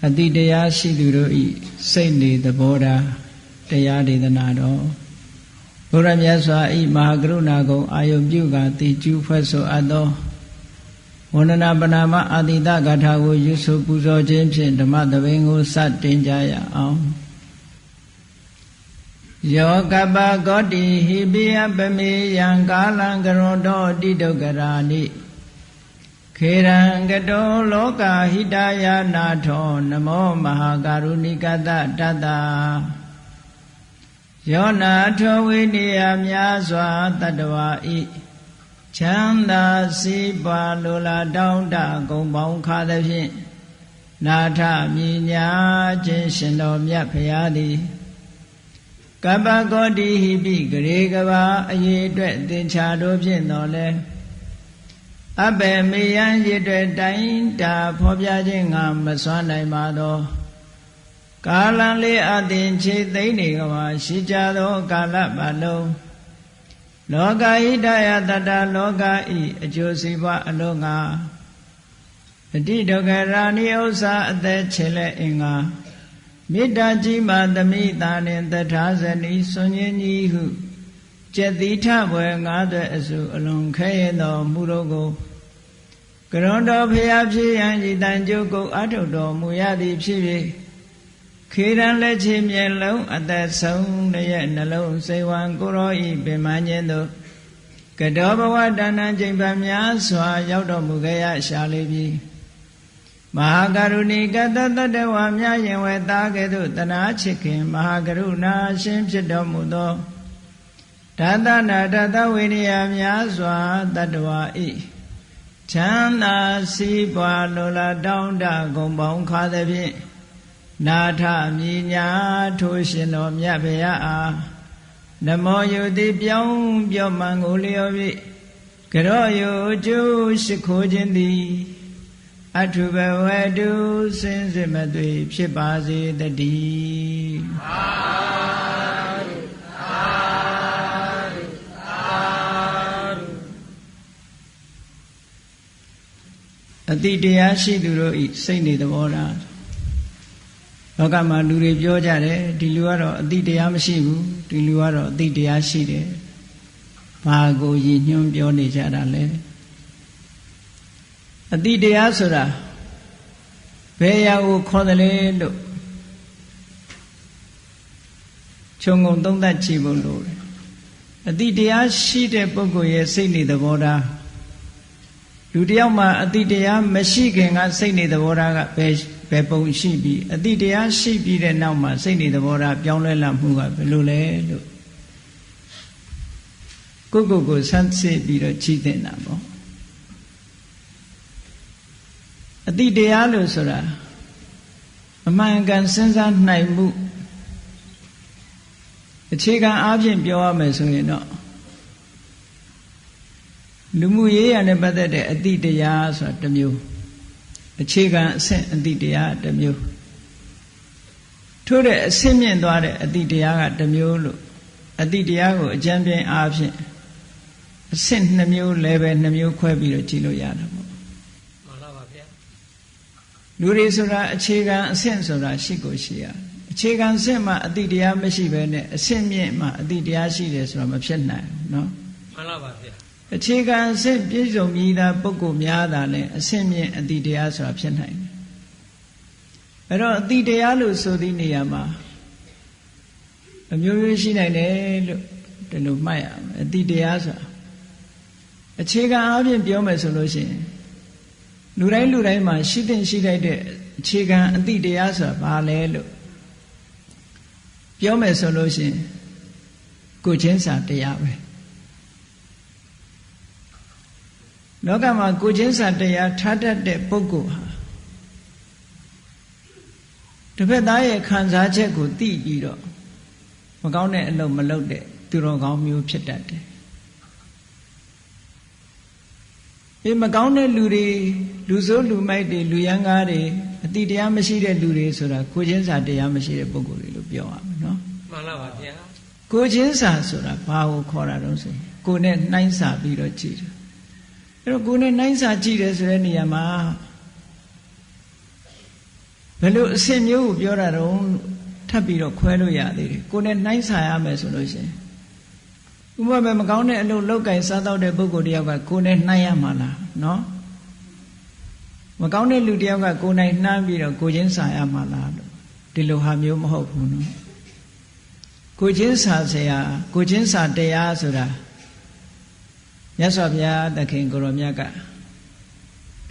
အတိတရားရှိသူတို့ဤစိတ်နေသဘောထားတရားဒေသနာတော်ဘုရားမြတ်စွာဤမဟာကရုဏာကုံအာယုပြုကတိကျူဖွဲ့ဆိုအပ်သောဝန္ဒနာပနာမအာတိတဂါထာကိုရွတ်ဆိုပူဇော်ခြင်းဖြင့်ဓမ္မသဘင်ကိုစတင်ကြရအောင်ယောကပ္ပဂောတိဟိပိယပမေယံကာလံကရွန်တောတိဒုက္ခရာနိခေရံကတောလောကဟိတယာနာထောနမောမဟာကာရုဏိကတတတယောနာထောဝိနိယများစွာတတ္တဝါဤချမ်းသာစီးပွားလိုလားတောင်းတဂုံပေါင်းခါသဖြင့်နာထမြညာခြင်းရှင်တော်မြတ်ဖရာသည်ကပ္ပဂောတိဟိပိဂရေကဘာအရေးအတွက်သင်္ချာတို့ဖြင့်တော်လဲအဘေမေယံရည်တွေတိုင်းတာဖော်ပြခြင်းငါမစွမ်းနိုင်ပါသောကာလံလေးအသင်ခြေသိမ့်နေကဘာရှိကြသောကာလပတ်လုံးလောကဟိတယတတလောကဤအကျိုးစီးပွားအလုံးငါအတိဒုက္ခရာနိဥ္စာအသက်ချေလက်အင်္ဂါမေတ္တာကြီးမှသမိတာနှင့်တထာဇနီဆွန်ခြင်းကြီးဟုကျက်တိထဘွယ်ငါးသွဲအစုအလွန်ခဲရင်တော်မူတော်ကိုကရွန်တော်ဖျားဖြစ်ရန်ဤတန်ကြုတ်ကိုအထုတ်တော်မူရသည်ဖြစ်၍ခေရန်လက်ချေမျက်လုံးအသက်ဆုံးရဲ့နှလုံးစိတ်ဝံကိုရောဤပင်မခြင်းတို့ကတောဘဝတဏ္ဍကျိန်ပများစွာရောက်တော်မူခဲ့ရရှာလေပြီမဟာကရုဏီကတတတဝါများရင်ဝဲသားကဲ့သို့တနာချစ်ခင်မဟာကရုဏာရှင်ဖြစ်တော်မူသောဓာတနာဓာတဝိနည်းများစွာတတ္တဝါဤချမ်းသာစီးပွားလိုလားတောင်းတဂုံပေါင်းခါသဖြင့်နာထမြညာထိုးရှင်တော်မြတ်ဗျာအားနမောယုတိပြောင်းပြောမှန်ကိုလျော်၍ကရောယုကျိုးရှိခိုးခြင်းသည်အထုဘဝတုစင်စစ်မသွေဖြစ်ပါစေတည်းသာဓုသာဓုသာဓုအတိတရားရှိသူတို့ဤစိတ်နေသဘောထားလောကမှာလူတွေပြောကြတယ်ဒီလူကတော့အတိတရားမရှိဘူးဒီလူကတော့အတိတရားရှိတယ်ဘာကိုရည်ညွှန်းပြောနေကြတာလဲအတိတရားဆိုတာဘယ်ရာကိုခေါ်တယ်လဲလို့ခြုံငုံသုံးသပ်ကြည့်ဖို့လိုတယ်အတိတရားရှိတဲ့ပုဂ္ဂိုလ်ရဲ့စိတ်နေသဘောထားလူတယောက်မှာအတိတရားမရှိခင်ကစိတ်နေသဘောထားကဘယ်ပုံရှိပြီးအတိတရားရှိပြီးတဲ့နောက်မှာစိတ်နေသဘောထားပြောင်းလဲလာမှုကဘယ်လိုလဲလို့ကိုဆန်းစစ်ပြီးတော့ကြည့်တင်တာပေါ့အတိတရားလို့ဆိုတာအမှန်ကန်စဉ်းစားနိုင်မှုအခြေခံအားဖြင့်ပြောရမယ်ဆိုရင်တော့လူမှုရေးရာနဲ့ပတ်သက်တဲ့အတိတရားဆိုတာတစ်မျိုးအခြေခံအဆင့်အတိတရားတစ်မျိုးထို့တဲ့အဆင့်မြင့်သွားတဲ့အတိတရားကတစ်မျိုးလို့အတိတရားကိုအကျဉ်းပြင်းအားဖြင့်အဆင့်2မျိုး level 2မျိုးခွဲပြီးတော့ကြည့်လို့ရတာပေါ့မှန်ပါပါဗျာလူတွေဆိုတာအခြေခံအဆင့်ဆိုတာရှိကိုရှိရအခြေခံအဆင့်မှာအတိတရားမရှိဘဲနဲ့အဆင့်မြင့်မှာအတိတရားရှိတယ်ဆိုတာမဖြစ်နိုင်ဘူးเนาะမှန်ပါပါဗျာအခြေခံအဆင့်ပြည့်စုံပြီးသားပုဂ္ဂိုလ်များတာလဲအဆင့်မြင့်အတိတရားဆိုတာဖြစ်နိုင်တယ်အဲ့တော့အတိတရားလို့ဆိုသည့်နေရာမှာအမျိုးမျိုးရှိနိုင်တယ်လို့ဒီလိုမှတ်ရမယ်အတိတရားဆိုတာအခြေခံအားဖြင့်ပြောမယ်ဆိုလို့ရှိရင်လူတိုင်းမှာရှိတဲ့ရှိလိုက်တဲ့အခြေခံအတိတရားဆိုတာဘာလဲလို့ပြောမယ်ဆိုလို့ရှိရင်ကိုယ်ချင်းစာတရားပဲလောကမှာကိုယ်ချင်းစာတရားထားတတ်တဲ့ပုဂ္ဂိုလ်ဟာတစ်ဖက်သားရဲ့ခံစားချက်ကိုသိပြီးတော့မကောင်းတဲ့အလုပ်မလုပ်တဲ့သူတော်ကောင်းမျိုးဖြစ်တတ်တယ်မကောင်းတဲ့လူတွေလူဆိုးလူမိုက်တွေလူရန်ကားတွေအတိတရားမရှိတဲ့လူတွေဆိုတာကိုချင်းစာတရားမရှိတဲ့ပုဂ္ဂိုလ်တွေလို့ပြောရမယ်နော်မှန်ပါဗျာကိုချင်းစာဆိုတာဘာကိုခေါ်တာတော့ဆိုကိုနဲ့နှိုင်းစာပြီးတော့ကြည့်တယ်အဲ့တော့ကိုနဲ့နှိုင်းစာကြည့်တယ်ဆိုတဲ့နေရာမှာ ဘယ်လိုအစဉ်မျိုးကိုပြောတာတော့ထပ်ပြီးတော့ခွဲလို့ရသေးတယ်ကိုယ်နဲ့နှိုင်းစာရမယ်ဆိုလို့ရှိရင်ဥပမာမကောင်းတဲ့အလုပ်လောက်ကင်စားတော့တဲ့ပုဂ္ဂိုလ်တယောက်ကကိုယ်နဲ့နှိုင်းရမှာလားနော်မကောင်းတဲ့လူတယောက်ကကိုယ်နဲ့နှမ်းပြီးတော့ကိုချင်းစာရမှာလားလို့ဒီလိုဟာမျိုးမဟုတ်ဘူးနော်ကိုချင်းစာဆရာကိုချင်းစာတရားဆိုတာမြတ်စွာဘုရားသခင်ကိုရောမြတ်က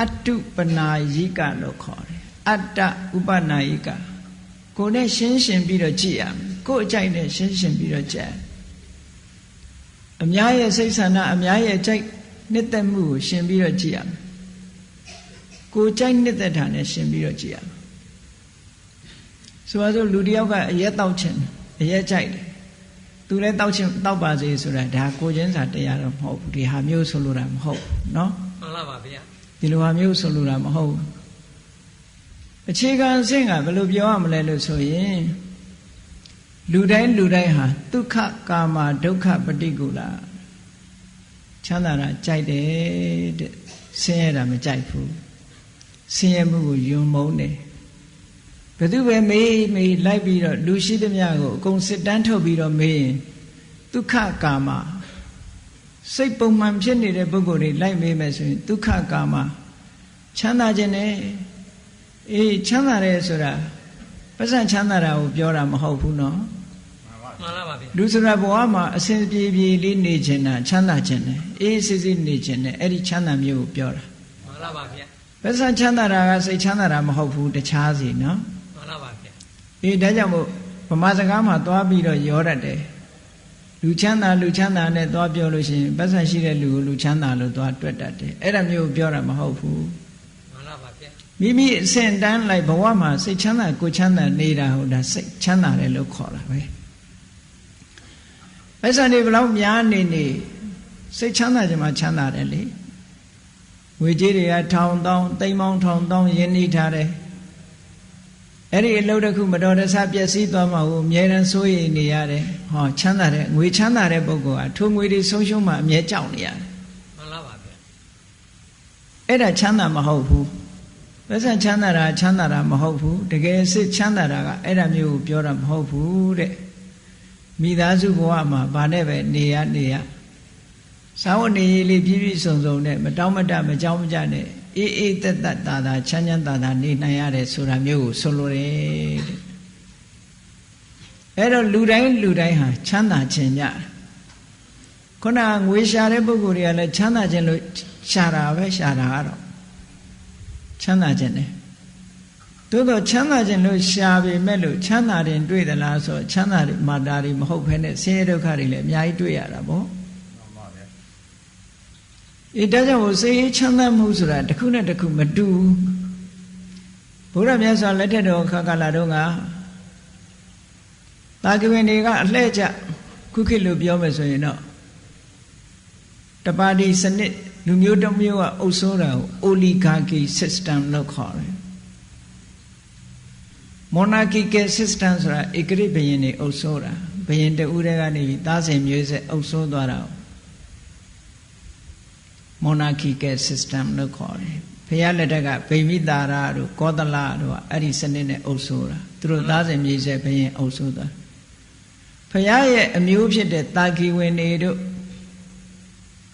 အတ္တုပနာယိကလို့ခေါ်တယ်အတ္တဥပနာယိကကိုယ်နဲ့ရှင်းရှင်းပြီးတော့ကြည့်ရမယ်ကိုယ်အကြိုက်နဲ့ရှင်းရှင်းပြီးတော့ကြည့်အများရဲ့စိတ်ဆန္ဒအများရဲ့ကြိုက်နှစ်သက်မှုကိုရှင်းပြီးတော့ကြည့်ရမယ်ကိုယ်ကြိုက်နှစ်သက်တာနဲ့ရှင်းပြီးတော့ကြည့်ရမယ်ဆိုပါစို့လူတယောက်ကအရက်တောက်ချင်အရက်ကြိုက်တယ်သူလည်းတောက်ချင်တောက်ပါစေဆိုတာဒါကိုချင်းစာတရားတော့မဟုတ်ဘူးဒီဟာမျိုးဆိုလိုတာမဟုတ်ဘူးเนาะမှန်ပါဗျာဒီလိုဟာမျိုးဆိုလိုတာမဟုတ်ဘူးအခြေခံအဆင့်ကဘယ်လိုပြောရမလဲလို့ဆိုရင်လူတိုင်းဟာဒုက္ခကာမဒုက္ခပฏิကူလချမ်းသာတာကြိုက်တယ်တဲ့ဆင်းရဲတာမကြိုက်ဘူးဆင်းရဲမှုကိုယုံမုန်းတယ်ဘယ်သူပဲမေးလိုက်ပြီးတော့လူရှိသမျှကိုအကုန်စစ်တမ်းထုတ်ပြီးတော့မေးရင်ဒုက္ခကာမစိတ်ပုံမှန်ဖြစ်နေတဲ့ပုဂ္ဂိုလ်တွေလိုက်မေးမယ်ဆိုရင်ဒုက္ခကာမချမ်းသာခြင်းနဲ့အေးချမ်းသာတယ်ဆိုတာပတ်စံချမ်းသာတာကိုပြောတာမဟုတ်ဘူးနော်မှန်ပါဗျာလူဆိုတာဘဝမှာအစဉ်ပြေလေးနေခြင်းတာချမ်းသာခြင်းနဲ့အေးစစ်နေခြင်းနဲ့အဲ့ဒီချမ်းသာမျိုးကိုပြောတာမှန်ပါဗျာပတ်စံချမ်းသာတာကစိတ်ချမ်းသာတာမဟုတ်ဘူးတခြားစီနော်မှန်ပါဗျာအေးဒါကြောင့်မို့ဗမာစကားမှာသွားပြီးတော့ရောတတ်တယ်လူချမ်းသာနဲ့သွားပြောလို့ရှိရင်ပတ်စံရှိတဲ့လူကိုလူချမ်းသာလို့သွားတွက်တတ်တယ်အဲ့ဒါမျိုးပြောတာမဟုတ်ဘူးမိမိအစဉ်တန်းလိုက်ဘဝမှာစိတ်ချမ်းသာကိုချမ်းသာနေတာဟုတ်တာစိတ်ချမ်းသာတယ်လို့ခေါ်တာပဲပတ်စံတွေဘလောက်များနေစိတ်ချမ်းသာခြင်းမှာချမ်းသာတယ်လေငွေကြေးတွေကထောင်တောင်းသိန်းပေါင်းထောင်တောင်းရင်းနှီးထားတယ်အဲ့ဒီအလုပ်တစ်ခုမတော်တဆပျက်စီးသွားမှကိုအမြဲတမ်းစိုးရိမ်နေရတယ်ဟောချမ်းသာတဲ့ငွေချမ်းသာတဲ့ပုဂ္ဂိုလ်ကထိုငွေတွေဆုံးရှုံးမှအမြဲကြောက်နေရတယ်မှန်လားပါဗျအဲ့ဒါချမ်းသာမဟုတ်ဘူးပတ်စံချမ်းသာတာမဟုတ်ဘူးတကယ်စစ်ချမ်းသာတာကအဲ့ဒါမျိုးကိုပြောတာမဟုတ်ဘူးတဲ့မိသားစုဘဝမှာဗာနဲ့ပဲနေရစာဝတ်နေရေးလေးပြည့်ပြည့်စုံစုံနဲ့မတောင်းမတမကြောက်မကြနဲ့အေးသက်သာချမ်းသာနေနိုင်ရတယ်ဆိုတာမျိုးကိုဆိုလိုတယ်တဲ့အဲ့တော့လူတိုင်းဟာချမ်းသာခြင်းကြခုနငွေရှာတဲ့ပုဂ္ဂိုလ်တွေကလည်းချမ်းသာခြင်းလို့ရှာတာကတော့ချမ်းသာခြင်းတယ်သို့တော့ချမ်းသာခြင်းလို့ရှာပေမဲ့လို့ချမ်းသာတယ်တွေ့သလားဆိုချမ်းသာတယ်မာတာတွေမဟုတ်ဘဲနဲ့ဆင်းရဲဒုက္ခတွေလည်းအများကြီးတွေ့ရတာပေါ့အေးဒါကြောင့်စိတ်ချမ်းသာမှုဆိုတာတစ်ခုနဲ့တစ်ခုမတူဘုရားမြတ်စွာလက်ထက်တော်ခါကာလတုန်းကတာကဝင်တွေကအလှဲ့ကျခုခေတ်လို့ပြောမယ်ဆိုရင်တော့တပါတီစနစ်လူမျိုးတစ်မျိုးကအုပ်စိုးတာကို oligarchy system လို့ခေါ်တယ် monarchical system ဆိုတာဧကရာဇ်ဘုရင်တွေအုပ်စိုးတာဘုရင်တဦးတည်းကနေပြီးသားစဉ်မျိုးဆက်အုပ်စိုးသွားတာ monarchical system လို့ခေါ်တယ်ဘုရားလက်ထက်ကဗိမိတာရတို့ကောသလတို့ကအဲ့ဒီစနစ်နဲ့အုပ်စိုးတာသူတို့သားစဉ်မျိုးဆက်ဘုရင်အုပ်စိုးသွားဘုရားရဲ့အမျိုးဖြစ်တဲ့တာကီဝင်တွေတို့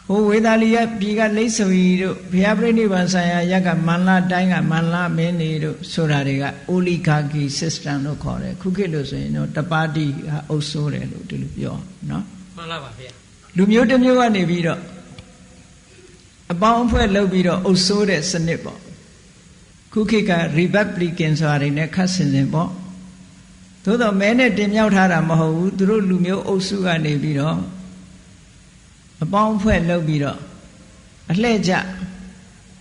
ဟိုဝေသာလီယပြည်ကလိษဝီတို့ဘုရားပြိဋိဘံဆိုင်ရာရက်ကမန္လာတိုင်းကမန္လာမင်းတွေတို့ဆိုတာတွေက oligarchy system လို့ခေါ်တယ်ခုခေတ်လို့ဆိုရင်တော့တပါတီအုပ်စိုးတယ်လို့ဒီလိုပြောနော်မှန်လားပါဗျာလူမျိုးတစ်မျိုးကနေပြီးတော့အပေါင်းအဖွဲ့လုပ်ပြီးတော့အုပ်စိုးတဲ့စနစ်ပေါ့ခုခေတ်က Republican ဆိုတာတွေနဲ့ခတ်ဆင်ပေါ့သို့တော့မဲနဲ့တင်မြှောက်ထားတာမဟုတ်ဘူးသူတို့လူမျိုးအုပ်စုကနေပြီးတော့အပေါင်းအဖွဲ့လုပ်ပြီးတော့အလှည့်ကျ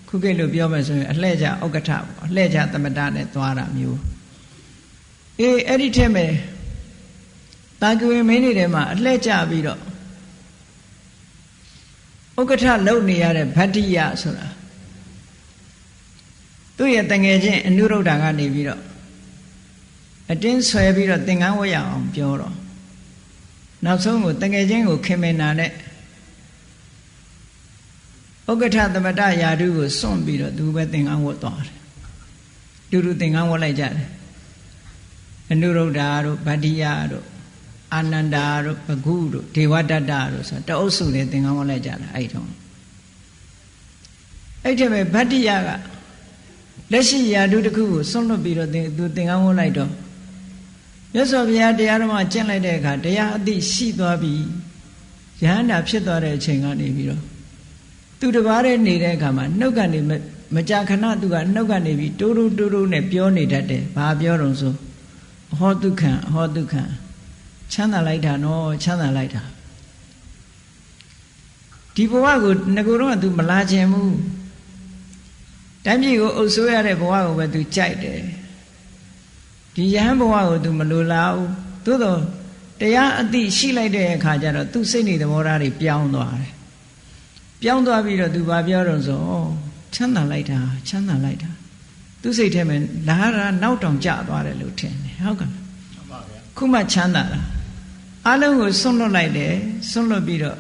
ခုခေတ်လို့ပြောမယ်ဆိုရင်အလှည့်ကျဥက္ကဋ္ဌပေါ့အလှည့်ကျသမတနဲ့သွားတာမျိုးအေးအဲ့ဒီထက်မဲ့တာကဝင်မင်းတွေထဲမှာအလှည့်ကျပြီးတော့ဥက္ကဋ္ဌလုပ်နေရတဲ့ဗတ္တိယဆိုတာသူ့ရဲ့တငယ်ချင်းအနုရုဒ္ဓကနေပြီးတော့အတင်းဆွဲပြီးတော့သင်္ကန်းဝတ်ရအောင်ပြောတော့နောက်ဆုံးကိုတငယ်ချင်းကိုခင်မင်နာနဲ့ဥက္ကဋ္ဌသမတယာတုကိုစွန့်ပြီးတော့သူပဲသင်္ကန်းဝတ်သွားတယ် တူတူသင်္ကန်းဝတ်လိုက်ကြတယ်အနုရုဒ္ဓတို့ဗတ္တိယတို့အာနန္ဒာတို့ဘဂုတို့ဒေဝတတ္တတို့ဆိုတအုပ်စုနဲ့သင်္ကန်းဝတ်လိုက်ကြတာအဲ့ထုံးအဲ့ဒီမဲ့ဗတ္တိယကလက်ရှိယာတုတစ်ခုကိုစွန့်လွတ်ပြီးတော့သူသင်္ကန်းဝတ်လိုက်တော့မြတ်စွာဘုရားတရားတော်မှာကျင့်လိုက်တဲ့အခါတရားအသိရှိသွားပြီယဟန္တာဖြစ်သွားတဲ့အချိန်ကနေပြီးတော့သူတစ်ပါးတည်းနေတဲ့အခါမှာနှုတ်ကနေမကြာခဏသူကနှုတ်ကနေပြီးတိုးတိုးနဲ့ပြောနေတတ်တယ်ဘာပြောတော့ဆိုအဟောဒုက္ခံအဟောဒုက္ခံချမ်းသာလိုက်တာနော်ချမ်းသာလိုက်တာဒီဘဝကိုငကိုတော့က तू မလာခြင်းဘူးတိုင်းပြည်ကိုအုပ်စိုးရတဲ့ဘဝကိုပဲ तू ကြိုက်တယ်ဒီယဟန်ဘဝကို तू မလိုလားဘူးသို့တော့တရားအသိရှိလိုက်တဲ့အခါကျတော့ तू စိတ်နေသဘောထားတွေပြောင်းသွားတယ်ပြောင်းသွားပြီးတော့ तू ဘာပြောတော့ဆိုချမ်းသာလိုက်တာချမ်းသာလိုက်တာ သူစိတ်ထဲမှာလာတာနောက်တောင်ကျသွားတယ်လို့ထင်တယ်ဟုတ်ကဲ့ဟုတ်ပါဗျာခုမှချမ်းသာတာအလုံးကိုစွန့်လွတ်လိုက်တယ်စွန့်လွတ်ပြီးတော့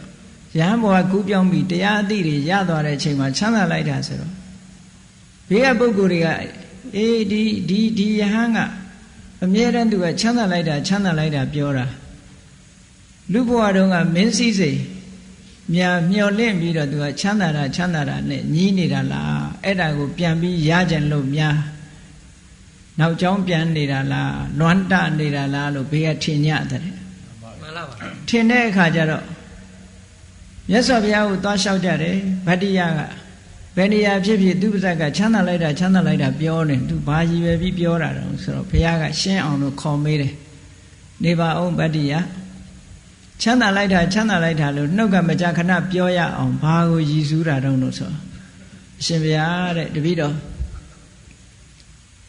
ယဟန်ဘဝကူးပြောင်းပြီးတရားအသိတွေရသွားတဲ့အချိန်မှာချမ်းသာလိုက်တာဆိုတော့ဘေးကပုဂ္ဂိုလ်တွေကအေးဒီယဟန်ကအမြဲတမ်းသူကချမ်းသာလိုက်တာပြောတာလူဘဝတုန်းကမင်းစည်းစိမ်မြာမျော်လင့်ပြီးတော့သူကချမ်းသာတာနဲ့ညီးနေတာလားအဲ့ဒါကိုပြန်ပြီးရကြလို့များနောက်ကျောင်းပြန်နေတာလားလွမ်းတနေတာလားလို့ဘေးကထင်ညတဲ့မှန်လားပါထင်တဲ့အခါကျတော့မြတ်စွာဘုရားကိုသွားလျှောက်ကြတယ်ဗတ္တိယကဘယ်နေရာဖြစ်ဖြစ်သူပါဇက်ကချမ်းသာလိုက်တာပြောနေသူဘာရည်ရွယ်ပြီးပြောတာတော့ဆိုတော့ဘုရားကရှင်းအောင်လို့ခေါ်မေးတယ်နေပါအောင်ဗတ္တိယချမ်းသာလိုက်တာလို့နှုတ်ကမကြာခဏပြောရအောင်ဘာကိုရည်စူးတာတုံးလို့ဆိုအရှင်ဘုရားတဲ့တပည့်တော်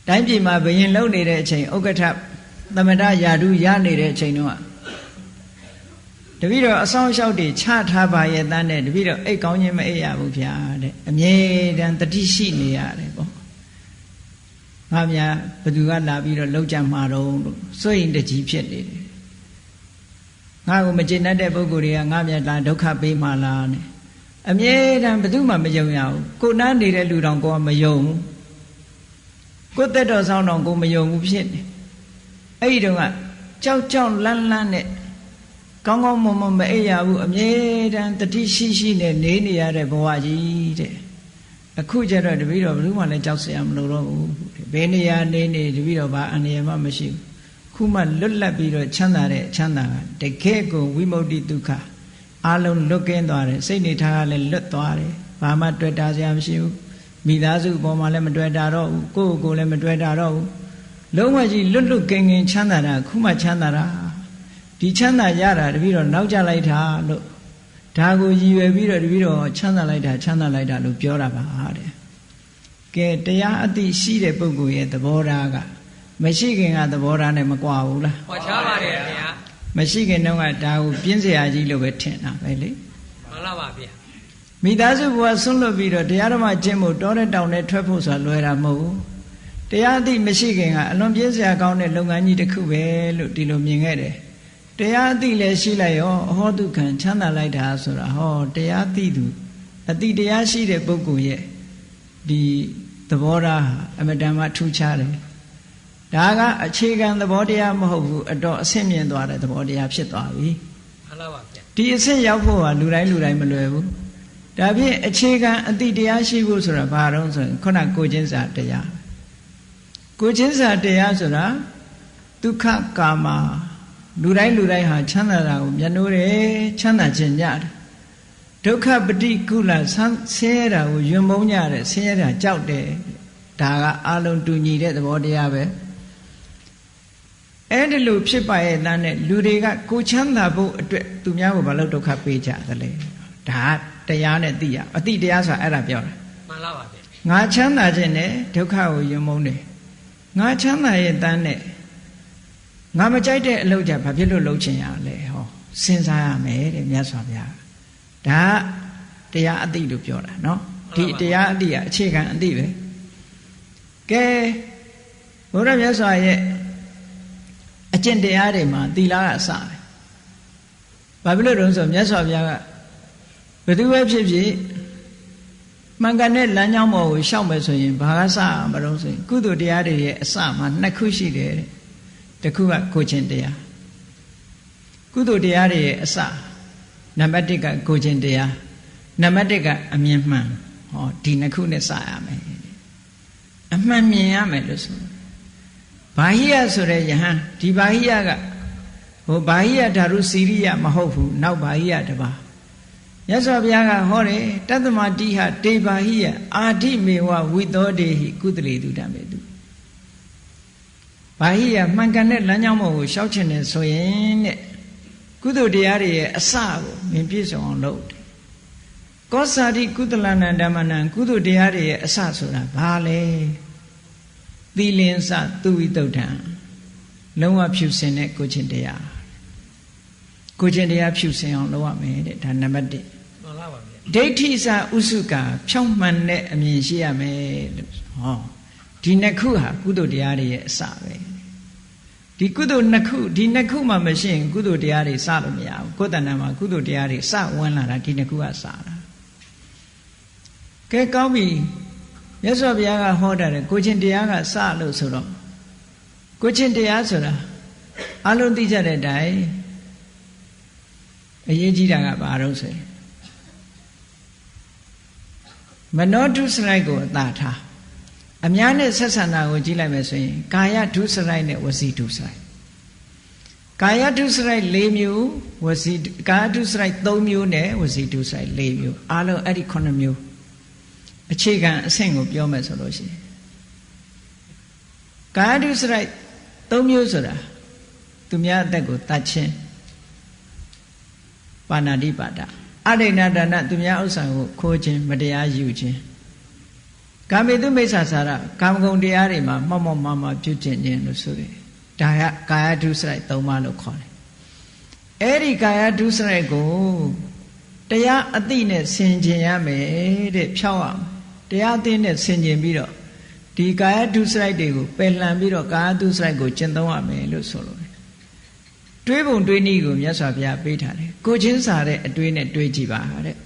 တိုင်းပြည်မှာဘယင်လုံနေတဲ့အချိန်ဥက္ကဋ္ဌသမထယာတုရနေတဲ့အချိန်တုန်းကတပည့်တော်အဆောင်လျှောက်တွေချထားပါရဲ့တန်းနဲ့တပည့်တော်အိတ်ကောင်းခြင်းမအိပ်ရဘူးဗျာတဲ့အမြဲတမ်းတတိရှိနေရတယ်ပေါ့ငါများဘသူကလာပြီးတော့လောက်ကြမှာတော့လို့စွန့်ရင်တကြီးဖြစ်နေတယ်ငါ့ကိုမကျေနပ်တဲ့ပုဂ္ဂိုလ်တွေကငါမြတ်လာဒုက္ခပေးမှလားနဲ့အမြဲတမ်းဘယ်သူမှမယုံရဘူးကိုနားနေတဲ့လူတော်ကိုကမယုံဘူးကိုသက်တော်ဆောင်တော်ကိုမယုံဘူးဖြစ်နေအဲ့ဒီတော့ကကြောက်လန်းနဲ့ကောင်းမွန်မအိပ်ရဘူးအမြဲတမ်းတတိရှိနဲ့နေရတဲ့ဘဝကြီးတဲ့အခုကျတော့တပည့်တော်ဘယ်သူမှလည်းကြောက်စရာမလိုတော့ဘူးဘယ်နေရာနေတပည့်တော်ဘာအန္တရာယ်မှမရှိဘူးခုမှလွတ်လပ်ပြီးတော့ချမ်းသာတဲ့ချမ်းသာကတကယ်ကိုဝိမု ക്തി ဒုက္ခအလုံးလွတ်ကင်းသွားတယ်စိတ်နေထားကလည်းလွတ်သွားတယ်ဘာမှတွေ့တာစရာမရှိဘူးမိသားစုပေါ်မှာလည်းမတွေ့တာတော့ဘူးကိုယ့်ကိုယ်လည်းမတွေ့တာတော့ဘူးလုံးဝကြီးလွတ်ကင်းချမ်းသာတာခုမှချမ်းသာတာဒီချမ်းသာရတာတပည့်တော်နောက်ကျလိုက်တာလို့ဒါကိုရည်ရွယ်ပြီးတော့တပည့်တော်ချမ်းသာလိုက်တာလို့ပြောတာပါတဲ့ကဲတရားအသိရှိတဲ့ပုဂ္ဂိုလ်ရဲ့သဘောထားကမရှိခင်ကသဘောထားနဲ့မကွာဘူးလားကွာခြားပါတယ်ခင်ဗျာမရှိခင်တော့ကဒါကိုပြင်းစရာကြီးလို့ပဲထင်တာပဲလေမှန်လားပါဗျာမိသားစုဘဝဆွန့်လွတ်ပြီးတော့တရားဓမ္မကျင့်ဖို့တောတဲ့တောင်နဲ့ထွက်ဖို့ဆိုတာလွယ်တာမဟုတ်ဘူးတရားအသိမရှိခင်ကအလွန်ပြင်းစရာကောင်းတဲ့လုပ်ငန်းကြီးတစ်ခုပဲလို့ဒီလိုမြင်ခဲ့တယ်တရားအသိလည်းရှိလိုက်ရောအဟောဒုက္ခံချမ်းသာလိုက်တာဆိုတာဟောတရားသိသူအသိတရားရှိတဲ့ပုဂ္ဂိုလ်ရဲ့ဒီသဘောထားအမတန်မှထူးခြားတယ်ဒါကအခြေခံသဘောတရားမဟုတ်ဘူးအတော်အဆင့်မြင့်သွားတဲ့သဘောတရားဖြစ်သွားပြီမှန်ပါပါဗျာဒီအဆင့်ရောက်ဖို့ကလူတိုင်းမလွယ်ဘူးဒါဖြင့်အခြေခံအသိတရားရှိဖို့ဆိုတာဘာတော့ဆိုရင်ခုနကိုချင်းစာတရားဆိုတာဒုက္ခကာမလူတိုင်းဟာချမ်းသာတာကိုမျက်နှိုးတယ်ချမ်းသာခြင်းညတယ်ဒုက္ခပฏิကုလဆင်းရဲတာကိုယွံမုန်းကြတယ်ဆင်းရဲတာကြောက်တယ်ဒါကအလုံးတူညီတဲ့သဘောတရားပဲအဲ့ဒီလိုဖြစ်ပါရဲ့သားနဲ့လူတွေကကိုချမ်းသာဖို့အတွက်သူများကိုဘာလို့ဒုက္ခပေးကြသလဲဒါတရားနဲ့သိရအတိတရားဆိုတာအဲ့ဒါပြောတာမှန်လားပါဗျငါချမ်းသာခြင်းနဲ့ဒုက္ခကိုယွံမုန်းတယ်ငါချမ်းသာရဲ့သားနဲ့ငါမကြိုက်တဲ့အလုပ်ကြဘာဖြစ်လို့လုပ်ချင်ရလဲဟောစဉ်းစားရမယ်တဲ့မြတ်စွာဘုရားဒါတရားအတိလို့ပြောတာเนาะဒီတရားအတိကအခြေခံအတိပဲကဲဘုရားမြတ်စွာရဲ့အကျင့်တရားတွေမှာသီလကအစပဲဘာဖြစ်လို့တုံးဆိုမြတ်စွာဘုရားကဘယ်သူပဲဖြစ်ဖြစ် မှန်ကန်တဲ့လမ်းကြောင်းပေါ်ကိုရှောက်မယ်ဆိုရင်ဘာကစမလို့ဆိုရင်ကုသိုလ်တရားတွေရဲ့အစမှာနှစ်ခုရှိတယ်တဲ့တစ်ခုကကိုချင်းတရားကုသိုလ်တရားတွေရဲ့အစနံပါတ်1ကကိုချင်းတရားနံပါတ်1ကအမြင်မှန်ဟောဒီနှစ်ခုနဲ့စရမယ်အမှန်မြင်ရမယ်လို့ဆိုဘာဟိယဆိုတဲ့ယဟန်ဒီဘာဟိယကဟိုဘာဟိယဓာရုစီရိယမဟုတ်ဘူးနောက်ဘာဟိယတပါမြတ်စွာဘုရားကဟောတယ်တတ္တမတိဟတေဘာဟိယအာဓိမေဝဝိသောတေဟိကုသလေတုဓမ္မေတုဘာဟိယမှန်ကန်တဲ့လမ်းကြောင်းပေါ်ကိုရှောက်ချင်တယ်ဆိုရင်တဲ့ကုသိုလ်တရားတွေရဲ့အစကိုမြင်ပြည့်စုံအောင်လုပ်တယ်ကောစာတိကုသလနံဓမ္မနံကုသိုလ်တရားတွေရဲ့အစဆိုတာဘာလဲသီလင်္စသူဝိတုဒ္ဓံလုံးဝဖြူစင်တဲ့ကိုချင်းတရားကိုချင်းတရားဖြူစင်အောင်လုပ်ရမယ်တဲ့ဒါနံပါတ်1မှန်ပါပါဗျာဒိဋ္ဌိစဥစုကဖြောင့်မှန်တဲ့အမြင်ရှိရမယ်လို့ဟောဒီနှစ်ခုဟာကုသိုလ်တရားတွေရဲ့အစပဲဒီကုသိုလ်နှစ်ခုဒီနှစ်ခုမှမရှိရင်ကုသိုလ်တရားတွေစလို့မရဘူးကိုယ်တဏ္ဍာမှာကုသိုလ်တရားတွေစဝင်လာတာဒီနှစ်ခုကစတာကဲကောင်းပြီမြတ်စွာဘုရားကဟောတာလေကိုချင်းတရားကစလို့ဆိုတော့ကိုချင်းတရားဆိုတာအလုံးသိကြတဲ့အတိုင်းအရေးကြီးတာကဘာလို့ဆိုရင်မနောဒုစရိုက်ကိုအသာထားအများနဲ့ဆက်ဆံတာကိုကြည့်လိုက်မယ်ဆိုရင်ကာယဒုစရိုက်နဲ့ဝစီဒုစရိုက်ကာယဒုစရိုက်၄မျိုးဝစီကာယဒုစရိုက်၃မျိုးနဲ့ဝစီဒုစရိုက်၄မျိုးအားလုံးအဲ့ဒီ9မျိုးအခြေခံအဆင့်ကိုပြောမယ်ဆိုလို့ရှိရင်ကာယဒုစရိုက်၃မျိုးဆိုတာသူများအသက်ကိုတတ်ခြင်းပါဏာတိပါဒအဋိဏဒါနသူများဥစ္စာကိုခိုးခြင်းမတရားယူခြင်းကာမေတုမိစ္ဆာစာရကာမဂုဏ်တရားတွေမှာမှောက်မှောက်မှားမှားပြုကျင့်ခြင်းလို့ဆိုတယ်ဒါကကာယဒုစရိုက်၃ပါးလို့ခေါ်တယ်အဲ့ဒီကာယဒုစရိုက်ကိုတရားအသိနဲ့ဆင်ခြင်ရမယ်တဲ့ဖြောက်အောင်တရားအသိနဲ့ဆင်ခြင်ပြီးတော့ဒီကာယဒုစရိုက်တွေကိုပယ်လှန်ပြီးတော့ကာယဒုစရိုက်ကိုကျင့်သုံးရမယ်လို့ဆိုလို့တွေးပုံတွေးနည်းကိုမြတ်စွာဘုရားပေးထားတယ်ကိုချင်းစာတဲ့အတွေးနဲ့တွေးကြည့်ပါတဲ့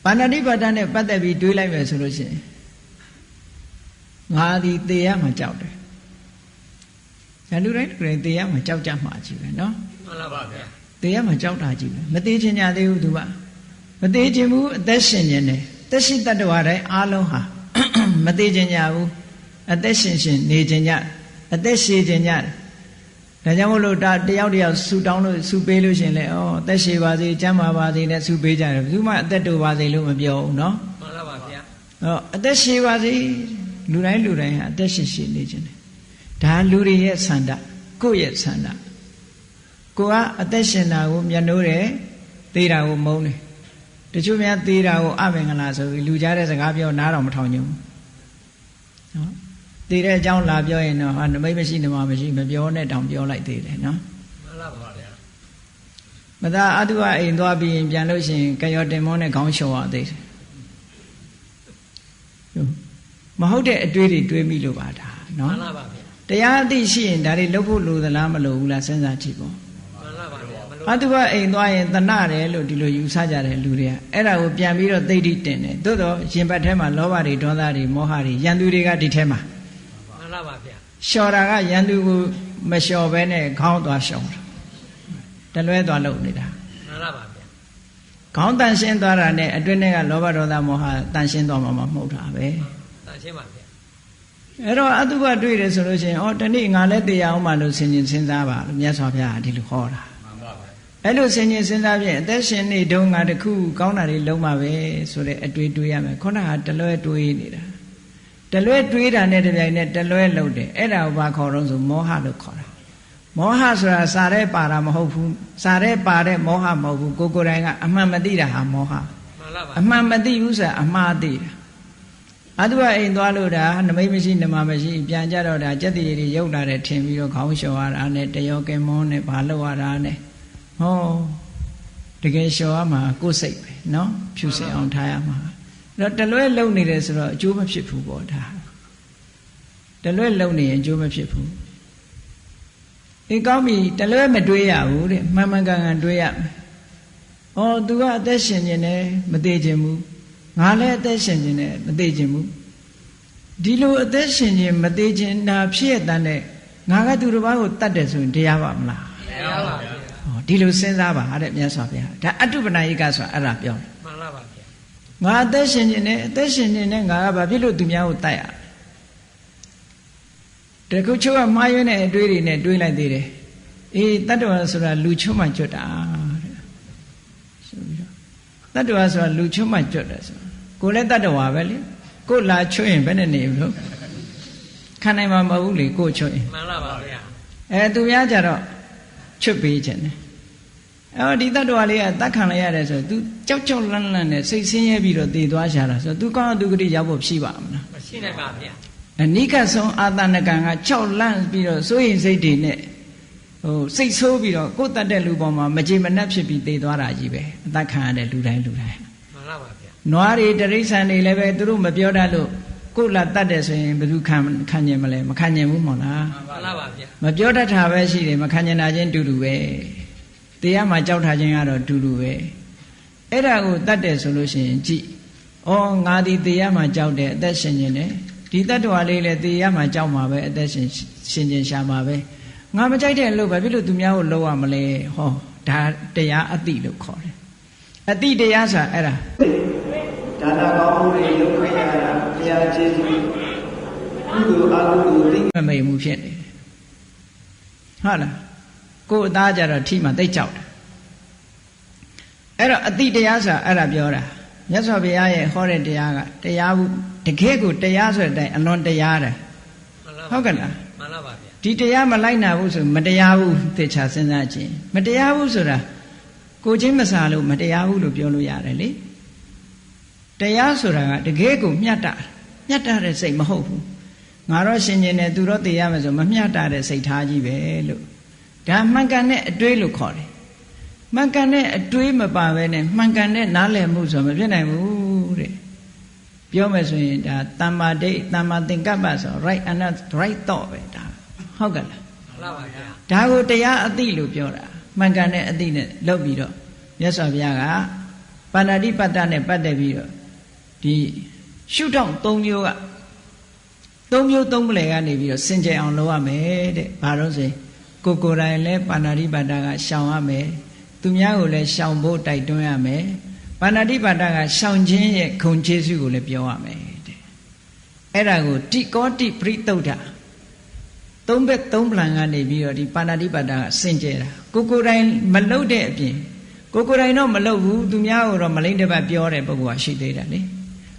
ပါဏာတိပါဒနဲ့ပတ်သက်ပြီးတွေးလိုက်မယ်ဆိုလို့ရှိရင်ငါဒီသေရမှာကြောက်တယ်။လူတိုင်းသေရမှာကြောက်ကြမှာကြီးပဲနော်။မှန်ပါဗျာ။သေရမှာကြောက်တာကြီးပဲမသေးချင်ကြသေးဘူးသူကမသေးချင်ဘူးအသက်ရှင်နေတယ်။သက်ရှိတ attva တိုင်းအားလုံးဟာမသေးချင်ကြဘူးအသက်ရှင်ရှင်နေချင်ကြအသက်ရှည်ချင်ကြတယ်။ဒါကြောင့်မို့လို့တယောက်တယောက်ဆူတောင်းလို့ဆူပေးလို့ရှင်လေဩအသက်ရှည်ပါစေကျန်းမာပါစေနဲ့ဆူပေးကြတယ်ဘယ်သူမှအသက်တိုပါစေလို့မပြောဘူးနော်။မှန်ပါဗျာ။အသက်ရှည်ပါစေလူတိုင်းဟာအသက်ရှည်ရှည်နေခြင်းတယ်ဒါလူတွေရဲ့ဆန္ဒကိုယ့်ရဲ့ဆန္ဒကိုကအသက်ရှင်တာကိုမျက်နှိုးတယ်သေတာကိုမုန်းတယ်တချို့များသေတာကိုအမင်္ဂလာဆိုပြီးလူကြားတဲ့စကားပြောနားတော်မထောင်ကြဘူးနော်သေတဲ့အကြောင်းလာပြောရင်တော့ဟာနမိတ်မရှိနမမရှိမပြောနဲ့တောင်ပြောလိုက်သေးတယ်နော်မှန်ပါဗျာမသာအတုအိမ်သွားပြီးရင်ပြန်လို့ရှိရင်ကရောတင်မောနဲ့ခေါင်းလျှော်ရသေးတယ်မဟုတ်တဲ့အတွေးတွေတွေးမိလို့ပါဒါနော်မှန်ပါဗျာတရားအသိရှိရင်ဒါတွေလုပ်ဖို့လိုသလားမလိုဘူးလားစဉ်းစားကြည့်ပေါ့မှန်ပါဗျာအတုအိမ်သွားရင်တဏှတယ်လို့ဒီလိုယူဆကြတယ်လူတွေကအဲ့ဒါကိုပြန်ပြီးတော့သိတိတင်တယ်သို့တော့ရင်ဘတ်ထဲမှာလောဘတွေဒေါသတွေမောဟတွေရန်သူတွေကဒီထဲမှာမှန်ပါဗျာလျှော်တာကရန်သူကိုမလျှော်ဘဲနဲ့ခေါင်းသွားလျှော်တာတလွဲသွားလုပ်နေတာမှန်ပါဗျာခေါင်းတန်ရှင်းသွားတာနဲ့အတွင်းထဲကလောဘဒေါသမောဟတန်ရှင်းသွားမှာမဟုတ်တာပဲတန်ရှင်းပါဗျာအဲ့တော့အတုပတွေ့တယ်ဆိုလို့ရှိရင်ဩတနေ့ငါလည်းတရားအောင်မှလို့ဆင်ញင်စဉ်းစားပါလို့မြတ်စွာဘုရားဒီလိုဟောတာမှန်ပါဗျာအဲ့လိုဆင်ញင်စဉ်းစားဖြင့်အသက်ရှင်နေတုန်းငါတခုကောင်းတာတွေလုံးမှာပဲဆိုတဲ့အတွေ့တွေးရမယ်ခုနကတလွဲတွေးနေတာတလွဲတွေးတာနဲ့တပြိုင်နက်တလွဲလုပ်တယ်အဲ့ဒါကိုဘာခေါ်တော့ဆိုမောဟလို့ခေါ်တာမောဟဆိုတာစာရဲပါတာမဟုတ်ဘူးစာရဲပါတဲ့မောဟမဟုတ်ဘူးကိုယ်တိုင်ကအမှန်မသိတာဟာမောဟမှန်ပါပါအမှန်မသိဘူးဆိုတာအမှားသိတာအတုအိမ်သွားလို့ဒါနမိတ်မရှိနမမရှိပြန်ကြတော့ဒါစက်တည်တွေရုပ်လာတယ်ထင်ပြီးတော့ခေါင်းလျှော်ရတာနဲ့တယောကင်မောနဲ့ဘာလို့ရတာနဲ့ဟောတကယ်လျှော်ရမှာကိုယ်စိတ်ပဲနော်ဖြူစင်အောင်ထားရမှာအဲ့တော့တလွဲလုံနေတယ်ဆိုတော့အကျိုးမဖြစ်ဘူးပေါ့ဒါတလွဲလုံနေရင်အကျိုးမဖြစ်ဘူးအေးကောင်းပြီတလွဲမတွေးရဘူးတဲ့မှန်မှန်ကန်ကန်တွေးရမယ် သူကအသက်ရှင်နေတယ်မသေးခြင်းဘူးငါလည်းအသက်ရှင်နေတယ်မသေးခြင်းဘူးဒီလိုအသက်ရှင်ခြင်းမသေးခြင်းနာဖြစ်ရတဲ့ငါကသူတစ်ပါးကိုတတ်တယ်ဆိုရင်တရားပါမလားတရားပါဗျာဒီလိုစဉ်းစားပါတဲ့မြတ်စွာဘုရားဒါအတုပနာယိကဆိုတာအဲ့ဒါပြောတယ်မှန်လားပါဗျာငါအသက်ရှင်ခြင်းနဲ့အသက်ရှင်ခြင်းနဲ့ငါကဘာဖြစ်လို့သူများကိုတတ်ရတခုချုပ်ကမှားရွေးတဲ့အတွေးတွေနဲ့တွေးလိုက်သေးတယ်အေးတတ္တဝါဆိုတာလူချုံမှကြွတာတဲ့ဆိုပြီးတော့တတ္တဝါဆိုတာလူချုံမှကြွတယ်ဆိုကိုလည်းတတ္တဝါပဲလေကိုလာချွတ်ရင်ဘယ်နဲ့နေလို့ခံနိုင်မှာမဟုတ်ဘူးလေကိုချွတ်ရင်မှန်လားပါဗျာသူများကြတော့ချွတ်ပေးခြင်းတယ်ဒီတတ္တဝါလေးကတတ်ခံလိုက်ရတယ်ဆိုသူကြောက်ကြောက်လန့်လန့်နဲ့စိတ်ဆင်းရဲပြီးတော့တည်သွားရှာတာဆိုသူကောင်းသူကတိရောက်ဖို့ဖြီးပါမလားမရှိနိုင်ပါဗျာအနိကဆုံးအာသနကံကကြောက်လန့်ပြီးတော့စိုးရိမ်စိတ်တွေနဲ့စိတ်ဆိုးပြီးတော့ကိုယ်တတ်တဲ့လူပေါ်မှာမကြေမနက်ဖြစ်ပြီးတည်သွားတာကြီးပဲအတတ်ခံရတဲ့လူတိုင်းမှန်လားပါဗျာနွားတွေတိရစ္ဆာန်တွေလည်းပဲသူတို့မပြောတတ်လို့ကိုယ်လာတတ်တယ်ဆိုရင်ဘယ်သူခံညင်မလဲမခံညင်ဘူးမို့လားမှန်လားပါဗျာမပြောတတ်တာပဲရှိတယ်မခံညင်တာချင်းတူတူပဲတရားမှာကြောက်ထားခြင်းကတော့တူတူပဲအဲ့ဒါကိုတတ်တယ်ဆိုလို့ရှိရင်ကြည့်ငါဒီတရားမှာကြောက်တယ်အသက်ရှင်ခြင်းနဲ့ဒီတတ္တဝါလေးလည်းတရားမှာကြောက်မှာပဲအသက်ရှင်ခြင်းရှာမှာပဲငါမကြိုက်တဲ့အလုပ်ပဲဖြစ်လို့သူများကိုလုပ်ရမလဲဒါတရားအတိလို့ခေါ်တယ်အတိတရားဆိုတာအဲ့ဒါဒါနာကောင်းမှုတွေလုပ်ခွင့်ရတာတရားကျေးဇူးကုသိုလ်အကုသိုလ်သိမမိတ်မှုဖြစ်နေတယ်ဟုတ်လားကိုယ်အသားကြတော့ထိမှသိကြောက်တယ်အဲ့တော့အတိတရားဆိုတာအဲ့ဒါပြောတာမြတ်စွာဘုရားရဲ့ဟောတဲ့တရားကတရားဘူးတကယ်ကိုတရားဆိုတဲ့အတိုင်းအလွန်တရားတယ်ဟုတ်ကဲ့လားမှန်လားပါဗျာဒီတရားမလိုက်နာဘူးဆိုမတရားဘူးသေချာစဉ်းစားခြင်းမတရားဘူးဆိုတာကိုချင်းမစားလို့မတရားဘူးလို့ပြောလို့ရတယ်လေတရားဆိုတာကတကယ်ကိုမျှတတဲ့စိတ်မဟုတ်ဘူးငါတော့ရှင်ကျင်တယ်သူတော့သိရမယ်ဆိုမမျှတတဲ့စိတ်ထားကြီးပဲလို့ဒါမှန်ကန်တဲ့အတွေးလို့ခေါ်တယ်မှန်ကန်တဲ့အတွေးမပါဘဲနဲ့မှန်ကန်တဲ့နားလည်မှုဆိုမဖြစ်နိုင်ဘူးတဲ့ပြောမယ်ဆိုရင်ဒါတမ္မာဒိဋ္ဌတမ္မာသင်္ကပ္ပဆို right and right thought ပဲဒါဟုတ်ကဲ့လားမှန်ပါဗျာဒါကိုတရားအသိလို့ပြောတာမှန်ကန်တဲ့အသိနဲ့လုပ်ပြီးတော့မြတ်စွာဘုရားကပါဏာတိပတ္တနဲ့ပတ်သက်ပြီးတော့ဒီရှုထောင့်၃မျိုးက၃မျိုး၃ပလယ်ကနေပြီးတော့စင်ကြယ်အောင်လုပ်ရမယ်တဲ့ဘာလို့ဆိုရင်ကိုယ်တိုင်လည်းပါဏာတိပတ္တကရှောင်ရမယ်သူများကိုလည်းရှောင်ဖို့တိုက်တွန်းရမယ်ပါဏာတိပတ္တကရှောင်ခြင်းရဲ့ဂုဏ်ကျေးဇူးကိုလည်းပြောရမယ်တဲ့အဲ့ဒါကိုတိကောတိပရိသုဒ္ဓသုံးဘက်သုံးပလံကနေပြီးတော့ဒီပါဏာတိပတ္တကစင်ကြယ်တာကိုယ်တိုင်မလုပ်တဲ့အပြင်ကိုယ်တိုင်တော့မလုပ်ဘူးသူများကိုတော့မလိမ့်တပတ်ပြောတဲ့ပုဂ္ဂိုလ်ကရှိသေးတယ်လေ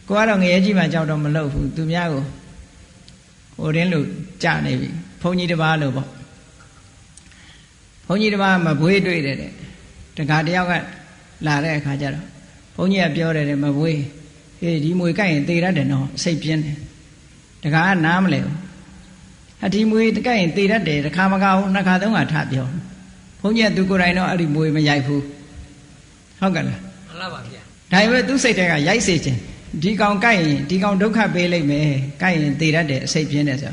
ကိုကတော့ငရဲကြီးမှကြောက်တော့မလုပ်ဘူးသူများကိုဟိုတင်းလို့ကြာနေပြီဘုန်းကြီးတစ်ပါးလို့ပေါ့ဘုန်းကြီးတစ်ပါးမဘွေးတွေ့တယ်တဲ့တခါတယောက်ကလာတဲ့အခါကျတော့ဘုန်းကြီးကပြောတယ်မဘွေးဟေးဒီမွေကြိုက်ရင်သေရတယ်နော်စိတ်ပြင်းတယ်တခါကနားမလဲဘူးဒီမွေကြိုက်ရင်သေရတယ်တခါမကဘူးနှစ်ခါသုံးခါထပြောဘုန်းကြီးကသူကိုယ်တိုင်တော့အဲ့ဒီမွေမရိုက်ဘူးဟုတ်ကဲ့လားမှန်ပါပါဗျာဒါပေမဲ့သူစိတ်ထဲကရိုက်စေခြင်းဒီကောင်ကြိုက်ရင်ဒီကောင်ဒုက္ခပေးလိုက်မယ်ကြိုက်ရင်သေရတယ်အစိတ်ပြင်းတယ်ဆို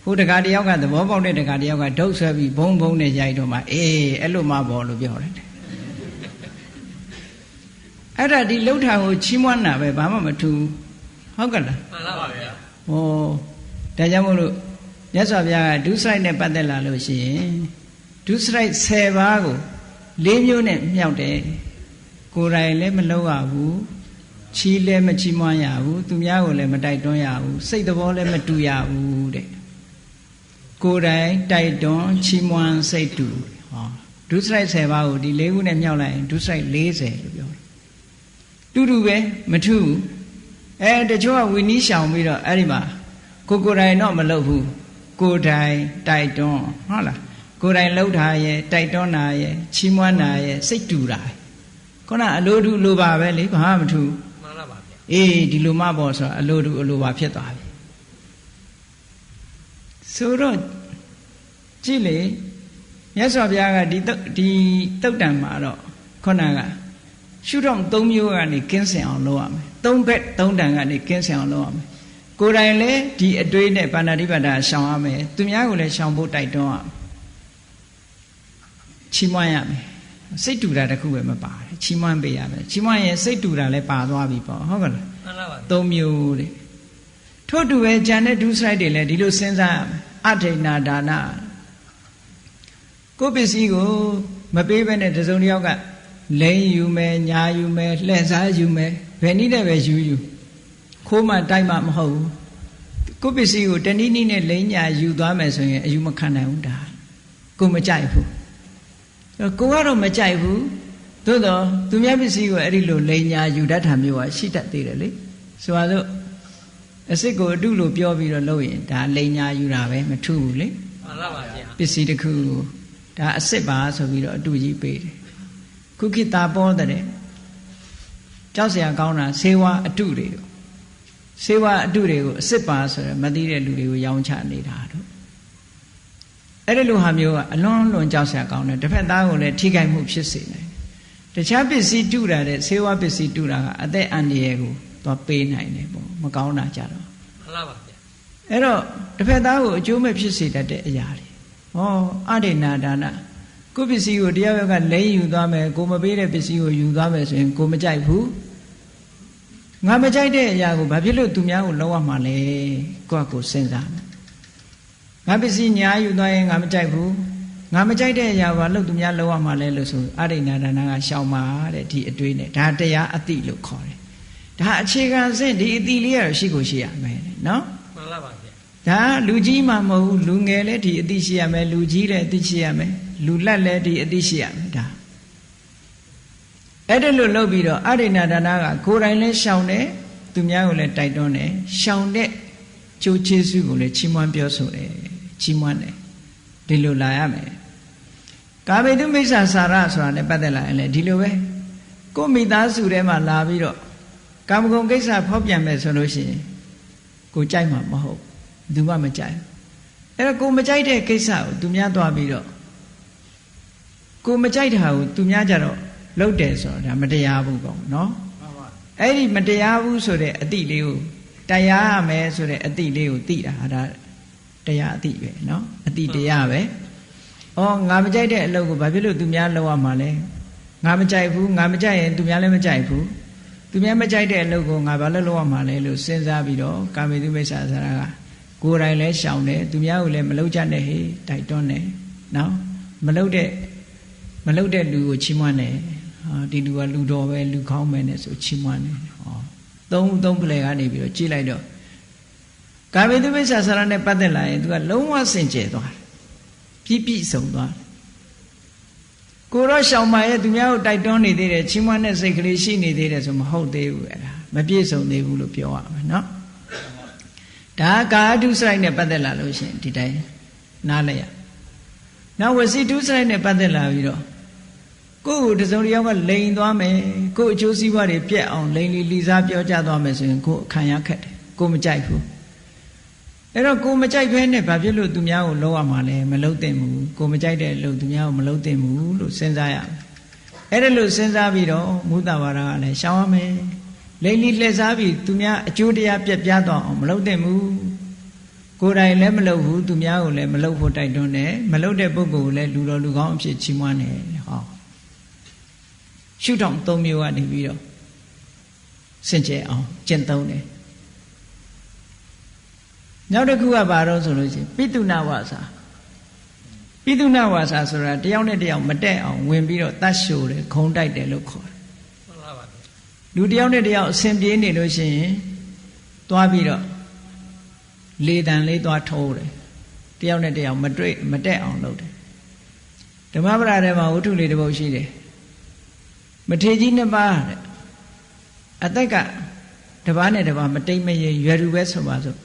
ဟိုတကားတယောက်ကသဘောပေါက်တဲ့တကားတယောက်ကဒုတ်ဆွဲပြီးဘုံဘုံနဲ့ရိုက်တော့မှအေးအဲ့လိုမှပေါ့လို့ပြောတယ်အဲ့ဒါဒီလှုပ်ထာကိုချီးမွမ်းတာပဲဘာမှမထူးဟုတ်ကဲ့လားမှန်ပါဗျာဟောဒါကြောင့်မို့လို့မြတ်စွာဘုရားကဒုစရိုက်နဲ့ပတ်သက်လာလို့ရှိရင်ဒုစရိုက်10ပါးကို၄မျိုးနဲ့မြောက်တယ်ကိုယ်တိုင်လည်းမလုပ်ရဘူးချီးလည်းမချီးမွမ်းရဘူးသူများကိုလည်းမတိုက်တွန်းရဘူးစိတ်သဘောလည်းမတူရဘူးတဲ့ကိုယ်တိုင်တိုက်တွန်းချီးမွမ်းစိတ်တူဟောဒုစရိုက်10ပါးကိုဒီ၄ခုနဲ့မြောက်လိုက်ရင်ဒုစရိုက်40လို့ပြောတယ်တူတူပဲမထူးတချို့ကဝီနီးရှောင်ပြီးတော့အဲ့ဒီမှာကိုယ်တိုင်တော့မလုပ်ဘူးကိုယ်တိုင်တိုက်တွန်းဟုတ်လားကိုယ်တိုင်လှုပ်တာရဲ့တိုက်တွန်းတာရဲ့ချီးမွမ်းတာရဲ့စိတ်တူတာခုနအလိုတူလိုပါပဲလေဘာမှမထူးမှန်လားပါဗျာဒီလိုမှပေါ့ဆိုတော့အလိုတူအလိုပါဖြစ်သွားပြီဆိုတော့ကြည့်လေမြတ်စွာဘုရားကဒီတုတ်တံမှာတော့ခုနကရှုထောင့်၃မျိုးကနေကင်းစင်အောင်လုပ်ရမယ်၃ဘက်၃တန်ကနေကင်းစင်အောင်လုပ်ရမယ်ကိုယ်တိုင်လည်းဒီအတွေးနဲ့ပါဏာတိပတ္တရှောင်ရမယ်သူများကိုလည်းရှောင်ဖို့တိုက်တွန်းရမယ်ချီးမွမ်းရမယ်ဟ စိတ်တူတာတခုပဲမပါတယ်ချီးမွမ်းပေးရမယ်ချီးမွမ်းရင်စိတ်တူတာလည်းပါသွားပြီပေါ့ဟုတ်ကလားမှန်ပါပါသုံးမျိုးတဲ့ထို့တူပဲဉာဏ်နဲ့ဒုစရိုက်တွေလည်းဒီလိုစဉ်းစားရမယ်အဋိဏဒါနကိုယ်ပစ္စည်းကိုမပေးဘဲနဲ့တစုံတစ်ယောက်ကလိန်ယူမယ်ညာယူမယ်လှည့်စားယူမယ်ဘယ်နည်းနဲ့ပဲယူခိုးမှတိုက်မှမဟုတ်ဘူးကိုယ်ပစ္စည်းကိုတနည်းနည်းနဲ့လိန်ညာယူသွားမယ်ဆိုရင်အယူမခံနိုင်ဘူးဒါကိုမကြိုက်ဘူးကိုကတော့မကြိုက်ဘူးသို့တော့သူများပစ္စည်းကိုအဲ့ဒီလိုလိန်ညာယူတတ်တာမျိုးကရှိတတ်သေးတယ်လေဆိုပါစို့အစ်စ်ကိုအတုလို့ပြောပြီးတော့လုပ်ရင်ဒါလိန်ညာယူတာပဲမထူးဘူးလေမှန်ပါပါဗျာပစ္စည်းတစ်ခုဒါအစ်စ်ပါဆိုပြီးတော့အတုကြီးပေးတယ်ခုခေတ်သားပေါ်တဲ့ကြောက်စရာကောင်းတာဆေးဝါးအတုတွေကိုအစ်စ်ပါဆိုတော့မသိတဲ့လူတွေကိုရောင်းချနေတာတို့အဲ့ဒီလိုဟာမျိုးကအလွန်ကြောက်စရာကောင်းတယ်တစ်ဖက်သားကိုလည်းထိခိုက်မှုဖြစ်စေနိုင်တယ်တခြားပစ္စည်းတုတာတဲ့ဆေးဝါးပစ္စည်းတုတာကအသက်အန္တရာယ်ကိုသွားပေးနိုင်တယ်ပေါ့မကောင်းတာကြတော့မှန်ပါပါဗျအဲ့တော့တစ်ဖက်သားကိုအကျိုးမဲ့ဖြစ်စေတတ်တဲ့အရာတွေဟောအဋိဏဒါနကိုပစ္စည်းကိုတရားယောက်ကလိမ့်ယူသွားမယ်ကိုမပေးတဲ့ပစ္စည်းကိုယူသွားမယ်ဆိုရင်ကိုမကြိုက်ဘူးငါမကြိုက်တဲ့အရာကိုဘာဖြစ်လို့သူများကိုလောက်ရမှာလဲကိုယ့်ကိုစဉ်းစားငါပစ္စည်းညာယူသွားရင်ငါမကြိုက်ဘူးငါမကြိုက်တဲ့အရာဘာလို့သူများလောက်ရမှာလဲလို့ဆိုအဋိဏဒါနကရှောင်ပါတဲ့ဒီအတွေးနဲ့ဒါတရားအတိလို့ခေါ်တယ်ဒါအခြေခံစဉ်ဒီအတိလေးရရှိကိုရှိရမယ်နော်မှန်ပါပါဗျာဒါလူကြီးမှမဟုတ်ဘူးလူငယ်လည်းဒီအတိရှိရမယ်လူကြီးလည်းအတိရှိရမယ်လူလက်လည်းဒီအတိရှိရမယ်ဒါအဲ့ဒါလို့လုပ်ပြီးတော့အဋိဏဒါနကကိုယ်တိုင်လည်းရှောင်တယ်သူများကိုလည်းတိုက်တွန်းတယ်ရှောင်တဲ့ကျိုးကျေးဇူးကိုလည်းချီးမွမ်းပြောဆိုတယ်ချီးမွမ်းတယ်ဒီလိုလာရမယ်ကာမိတုမိစ္ဆာစာရဆိုတာနဲ့ပတ်သက်လာရင်လည်းဒီလိုပဲကိုမိသားစုထဲမှာလာပြီးတော့ကာမဂုဏ်ကိစ္စဖောက်ပြန်မယ်ဆိုလို့ရှိရင်ကိုကြိုက်မှာမဟုတ်သူမှမကြိုက်အဲ့တော့ကိုမကြိုက်တဲ့ကိစ္စကိုသူများသွားပြီးတော့ကိုမကြိုက်တာကိုသူများကြတော့လုပ်တယ်ဆိုတော့ဒါမတရားဘူးပေါ့နော်အဲ့ဒီမတရားဘူးဆိုတဲ့အတိလေးကိုတရားရမယ်ဆိုတဲ့အတိလေးကိုသိတာဒါတရားအတိပဲနော်အတိတရားပဲဩငါမကြိုက်တဲ့အလုပ်ကိုဘာဖြစ်လို့သူများလုပ်ရမှာလဲငါမကြိုက်ဘူးငါမကြိုက်ရင်သူများလည်းမကြိုက်ဘူးသူများမကြိုက်တဲ့အလုပ်ကိုငါဘာလို့လုပ်ရမှာလဲလို့စဉ်းစားပြီးတော့ကာမိတုမိစ္ဆာစာရကကိုယ်တိုင်လည်းရှောင်တယ်သူများကိုလည်းမလုပ်ကြနဲ့ဟေ့တိုက်တွန်းတယ်နော်မလုပ်တဲ့လူကိုချီးမွမ်းတယ်ဒီလူကလူတော်ပဲလူကောင်းပဲနဲ့ဆိုချီးမွမ်းတယ်ဟောသုံးဖလှယ်ကနေပြီးတော့ကြည့်လိုက်တော့ကာမိတုမိစ္ဆာစာရနဲ့ပတ်သက်လာရင်သူကလုံးဝစင်ကြယ်သွားတယ်ပြည့်စုံသွားတယ်ကိုတော့ရှောင်ပါရဲ့သူများကိုတိုက်တွန်းနေသေးတယ်ချီးမွမ်းတဲ့စိတ်ကလေးရှိနေသေးတယ်ဆိုမဟုတ်သေးဘူးအဲ့ဒါမပြည့်စုံသေးဘူးလို့ပြောရမယ်နော်ဒါကာဒုစရိုက်နဲ့ပတ်သက်လာလို့ရှိရင်ဒီတိုင်းနားလဲရနောက်ဝစီဒုစရိုက်နဲ့ပတ်သက်လာပြီးတော့ကိုယ့်ကိုတစုံတစ်ယောက်ကလိန်သွားမယ်ကိုယ့်အကျိုးစီးပွားတွေပြက်အောင်လိန်လီစားပြောကြသွားမယ်ဆိုရင်ကိုယ်ခံရခက်တယ်ကိုမကြိုက်ဘူးအဲ့တော့ကိုမကြိုက်ဘဲနဲ့ဘာဖြစ်လို့သူများကိုလုပ်ရမှာလဲမလုပ်သင့်ဘူးကိုမကြိုက်တဲ့လို့သူများကိုမလုပ်သင့်ဘူးလို့စဉ်းစားရမယ်အဲ့ဒါလို့စဉ်းစားပြီးတော့မုသဝါဒကလည်းရှောင်ရမယ်လိန်လီလှည့်စားပြီးသူများအကျိုးတရားပြက်ပြားသွားအောင်မလုပ်သင့်ဘူးကိုယ်တိုင်လည်းမလုပ်ဘူးသူများကိုလည်းမလုပ်ဖို့တိုက်တွန်းတယ်မလုပ်တဲ့ပုဂ္ဂိုလ်ကိုလည်းလူတော်လူကောင်းအဖြစ်ချီးမွမ်းတယ်ဟောရှုထောင့်၃မျိုးကနေပြီးတော့စင်ကြယ်အောင်ကျင့်သုံးတယ်နောက်တစ်ခုကဘာတော့ဆိုလို့ရှိရင်ပိတုဏဝါစာဆိုတာတယောက်နဲ့တယောက်မတက်အောင်ဝင်ပြီးတော့တတ်ရှိုတယ်ခုံတိုက်တယ်လို့ခေါ်တယ်မှန်ပါပါလူတယောက်နဲ့တယောက်အစဉ်ပြေးနေလို့ရှိရင်သွားပြီးတော့လေတံလေးသွားထိုးတယ်တယောက်နဲ့တယောက်မတက်အောင်လုပ်တယ်ဓမ္မပဒထဲမှာဝတ္ထုလေးတစ်ပုဒ်ရှိတယ်မထေကြီးနှစ်ပါးတဲ့အသက်ကတစ်ပါးနဲ့တစ်ပါးမတိမ်မရေရွယ်တူပဲဆိုပါစို့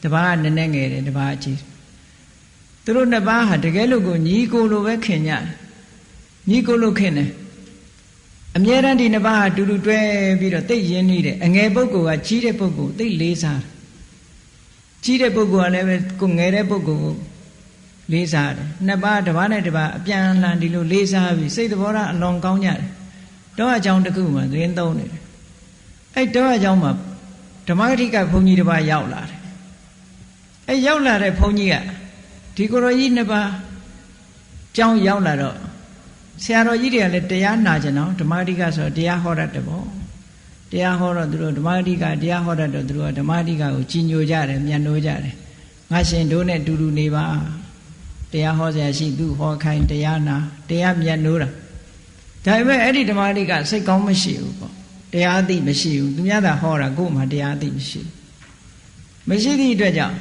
တစ်ပါးကနည်းနည်းငယ်တယ်တစ်ပါးအကြီးသူတို့နှစ်ပါးဟာတကယ်လို့ကိုညီကိုလိုပဲခင်ကြတယ်ညီကိုလိုခင်တယ်အမြဲတမ်းဒီနှစ်ပါးဟာတူတူတွဲပြီးတော့သိရင်းနေတယ်အငယ်ပုဂ္ဂိုလ်ကကြီးတဲ့ပုဂ္ဂိုလ်သိလေးစားတယ်ကြီးတဲ့ပုဂ္ဂိုလ်ကလည်းပဲကိုငယ်တဲ့ပုဂ္ဂိုလ်ကိုလေးစားတယ်နှစ်ပါးတစ်ပါးနဲ့တစ်ပါးအပြန်အလှန်ဒီလိုလေးစားပြီးစိတ်သဘောထားအလွန်ကောင်းကြတယ်တောအကြောင်းတစ်ခုမှသတင်းသုံးနေတယ်အဲ့တောအကြောင်းမှာဓမ္မဂတိကဘုန်းကြီးတစ်ပါးရောက်လာတယ်အဲ့ရောက်လာတဲ့ဘုန်းကြီးကဒီကိုရောကြီးနှစ်ပါးကြောင်းရောက်လာတော့ ဆရာတော်ကြီးတွေကလည်းတရားနာကြနော်ဓမ္မတိကဆိုတော့တရားဟောတတ်တယ်ပေါ့တရားဟောတော့သူတို့ဓမ္မတိကတရားဟောတတ်တော့သူတို့ကဓမ္မတိကကိုကြီးညိုကြတယ်မြတ်နိုးကြတယ်ငါရှင်တို့နဲ့တူတူနေပါတရားဟောဆရာရှိသူဟောခိုင်းတရားနာတရားမြတ်နိုးတာဒါပေမဲ့အဲ့ဒီဓမ္မတိကစိတ်ကောင်းမရှိဘူးပေါ့တရားအသိမရှိဘူးသူများသာဟောတာကိုယ်မှတရားအသိမရှိဘူးမရှိသည့်အတွက်ကြောင့်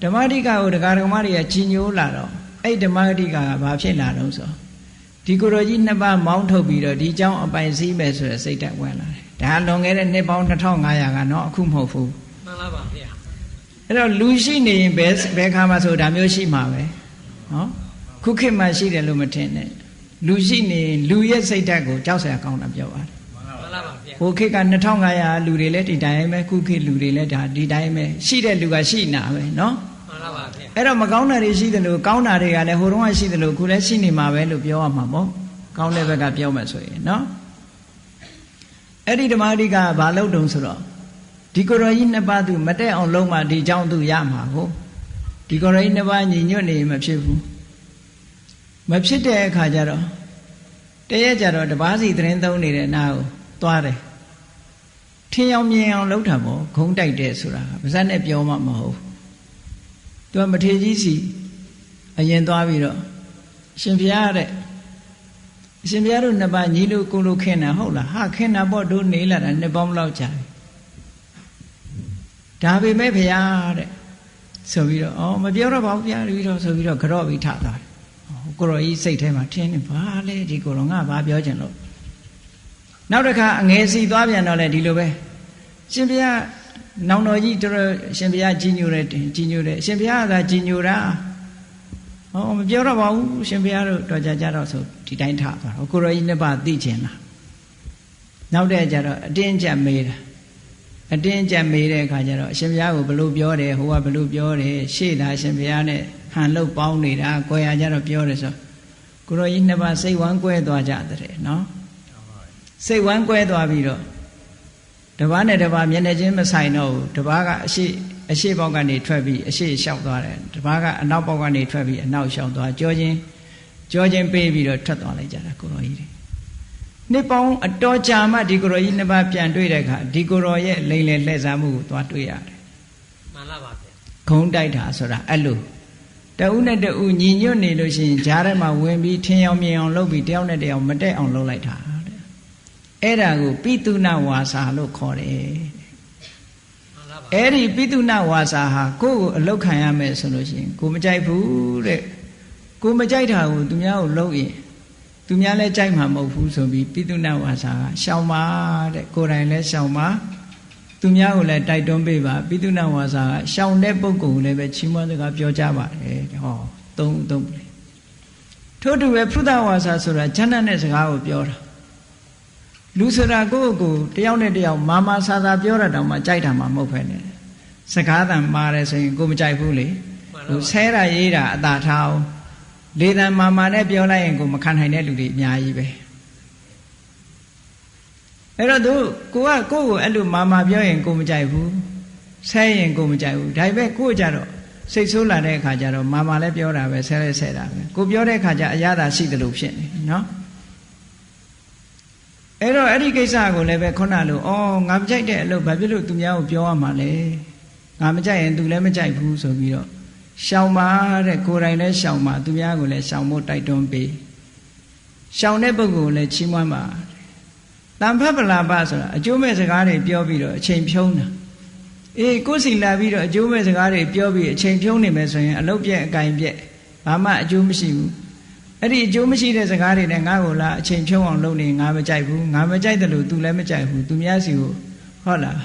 ဓမ္မတိကကိုဒကာဒကမတွေကကြီးညိုလာတော့အဲ့ဓမ္မတိကဘာဖြစ်လာတော့ဆိုဒီကိုယ်တော်ကြီးနှစ်ပါးမောင်းထုတ်ပြီးတော့ဒီเจ้าအပိုင်စည်းမယ်ဆိုတဲ့စိတ်ဓာတ်ဝင်လာတယ်ဒါလွန်ခဲ့တဲ့နှစ်ပေါင်း2500ကနော်အခုမဟုတ်ဘူးမှန်လားပါဗျာအဲ့တော့လူရှိနေရင်ဘယ်ခါမှဆိုဒါမျိုးရှိမှာပဲနော်ခုခေတ်မှရှိတယ်လို့မထင်နဲ့လူရှိနေလူရဲ့စိတ်ဓာတ်ကိုကြောက်စရာကောင်းတာပြောပါတယ်မှန်လားပါဗျာဟိုခေတ်က2500လူတွေလည်းဒီတိုင်းပဲခုခေတ်လူတွေလည်းဒါဒီတိုင်းပဲရှိတဲ့လူကရှိနာပဲနော်မှန်လားပါဗျာအဲ့တော့မကောင်းတာတွေရှိတယ်လို့ကောင်းတာတွေကလည်းဟိုတုန်းကရှိတယ်လို့ခုလည်းရှိနေမှာပဲလို့ပြောရမှာပေါ့ကောင်းတဲ့ဘက်ကပြောမှဆိုရင်နော်အဲ့ဒီဓမ္မတိကဘာလို့တုံဆိုတော့ဒီကိုယ်တော်ကြီးနှစ်ပါးသူမတက်အောင်လုံးမှဒီเจ้าသူရမှာကိုဒီကိုယ်တော်ကြီးနှစ်ပါးညီညွတ်နေမဖြစ်ဘူးမဖြစ်တဲ့အခါကျတော့တရက်ကြတော့တပားစီသတင်းသုံးနေတဲ့နာကိုသွားတယ်ထင်းအောင်မြင်အောင်လှုပ်တာပေါ့ဂုံးတိုက်တယ်ဆိုတာပါဇက်နဲ့ပြောမှမဟုတ်သူကမထေကြီးစီအရင်သွားပြီးတော့ရှင်ဘုရားတဲ့အရှင်ဘုရားတို့နှစ်ပါးညီလို့ကိုလို့ခင်တာဟုတ်လားဟာခင်တာပေါ့တို့နေလာတာနှစ်ပေါင်းလောက်ကြာပြီဒါပေမဲ့ဘုရားတဲ့ဆိုပြီးတော့အော်မပြောတော့ပါဘူးဘုရားပြီးတော့ဆိုပြီးတော့ကြော့ပြီးထသွားတယ်ကိုရောကြီးစိတ်ထဲမှာထင်းနေဘာလဲဒီကိုရောငါဘာပြောချင်လို့နောက်တစ်ခါအငယ်စီသွားပြန်တော့လေဒီလိုပဲရှင်ဘုရားနောင်တော်ကြီးတို့ရှင်ဘုရားကြီးညိုတယ်ကြီးညိုတယ်ရှင်ဘုရားကသာကြီးညိုတာဟောမပြောတော့ပါဘူးရှင်ဘုရားတို့တော်ကြတော့ဆိုဒီတိုင်းထသွားတော့ကိုရောကြီးနှစ်ပါးသိချင်လားနောက်တဲ့ကျတော့အတင်းကြပ်မေးတာအတင်းကြပ်မေးတဲ့အခါကျတော့ရှင်ဘုရားကိုဘလို့ပြောတယ်ဟိုကဘလို့ပြောတယ်ရှေ့သာရှင်ဘုရားနဲ့ဟန်လုတ်ပေါင်းနေတာကိုရကြတော့ပြောတယ်ဆိုကိုရောကြီးနှစ်ပါးစိတ်ဝမ်းကွဲသွားကြတယ်နော်စိတ်ဝမ်းကွဲသွားပြီးတော့တပားနဲ့တပားမျက်နှာချင်းမဆိုင်တော့ဘူးတပားကအရှိပေါက်ကနေထွက်ပြီးအရှိလျှောက်သွားတယ်တပားကအနောက်ပေါက်ကနေထွက်ပြီးအနောက်လျှောက်သွားကြောချင်းပေးပြီးတော့ထွက်သွားလိုက်ကြတာကိုရောကြီးတွေနှစ်ပေါင်းအတော်ကြာမှဒီကိုရောကြီးနှစ်ပါးပြန်တွေ့တဲ့အခါဒီကိုရောရဲ့လိမ်လည်လှည့်စားမှုကိုသွားတွေ့ရတယ်မှန်လားပါဗျာဂုံးတိုက်တာဆိုတာအဲ့လိုတဦးနဲ့တဦးညီညွတ်နေလို့ရှိရင်ဂျားထဲမှာဝင်ပြီးထင်းအောင်မြင်အောင်လုပ်ပြီးတယောက်နဲ့တယောက်မတက်အောင်လုပ်လိုက်တာတဲ့အဲ့ဒါကိုပိတုဏဝါစာလို့ခေါ်တယ်အဲ့ဒီပိတုဏဝါစာဟာကိုယ့်ကိုအလုတ်ခံရမယ်ဆိုလို့ရှိရင်ကိုမကြိုက်ဘူးတဲ့ကိုမကြိုက်တာကိုသူများကိုလုပ်ရင်သူများလည်းကြိုက်မှာမဟုတ်ဘူးဆိုပြီးပိတုဏဝါစာကရှောင်ပါတဲ့ကိုယ်တိုင်လည်းရှောင်ပါသူများကိုလည်းတိုက်တွန်းပေးပါပိတုဏဝါစာကရှောင်တဲ့ပုဂ္ဂိုလ်လည်းပဲချီးမွမ်းစကားပြောကြပါတယ်ဟောသုံးထို့တူပဲဖုဒ္ဓဝါစာဆိုတာဉာဏ်နဲ့စကားကိုပြောတာလူဆိုတာကိုယ့်ကိုယ်တယောက်နဲ့တယောက်မာဆာပြောတာတောင်မှကြိုက်တာမှမဟုတ်ဖ ೇನೆ စကားတန်မာတယ်ဆိုရင်ကိုမကြိုက်ဘူးလေလူဆဲတာရေးတာအသာထားအောင်လေတံမာနဲ့ပြောလိုက်ရင်ကိုမခံနိုင်တဲ့လူတွေအများကြီးပဲအဲ့တော့သူကိုကကိုယ့်ကိုအဲ့လိုမာပြောရင်ကိုမကြိုက်ဘူးဆဲရင်ကိုမကြိုက်ဘူးဒါပေမဲ့ကိုကြတော့စိတ်ဆိုးလာတဲ့အခါကျတော့မာလည်းပြောတာပဲဆဲတာပဲကိုပြောတဲ့အခါကျအရသာရှိတယ်လို့ဖြစ်နေနော်အဲ့တော့အဲ့ဒီကိစ္စကိုလည်းပဲခုနလိုငါမကြိုက်တဲ့အလုပ်ဘာဖြစ်လို့သူများကိုပြောရမှာလဲငါမကြိုက်ရင်သူလည်းမကြိုက်ဘူးဆိုပြီးတော့ရှောင်ပါတဲ့ကိုယ်တိုင်လည်းရှောင်ပါသူများကိုလည်းရှောင်ဖို့တိုက်တွန်းပေးရှောင်တဲ့ပုဂ္ဂိုလ်ကိုလည်းချီးမွမ်းပါတန်ဖတ်ပလာပဆိုတာအကျိုးမဲ့စကားတွေပြောပြီးတော့အချိန်ဖြုံးတာအေးကိုယ်စီလာပြီးတော့အကျိုးမဲ့စကားတွေပြောပြီးအချိန်ဖြုံးနေမယ်ဆိုရင်အလုပ်ပြက်အကင်ပြက်ဘာမှအကျိုးမရှိဘူးအဲ့ဒီအကျိုးမရှိတဲ့စကားတွေနဲ့ငါ့ကိုလာအချိန်ဖြုံးအောင်လုပ်နေငါမကြိုက်ဘူးငါမကြိုက်တယ်လို့ तू လည်းမကြိုက်ဘူး तू များစီကိုဟုတ်လား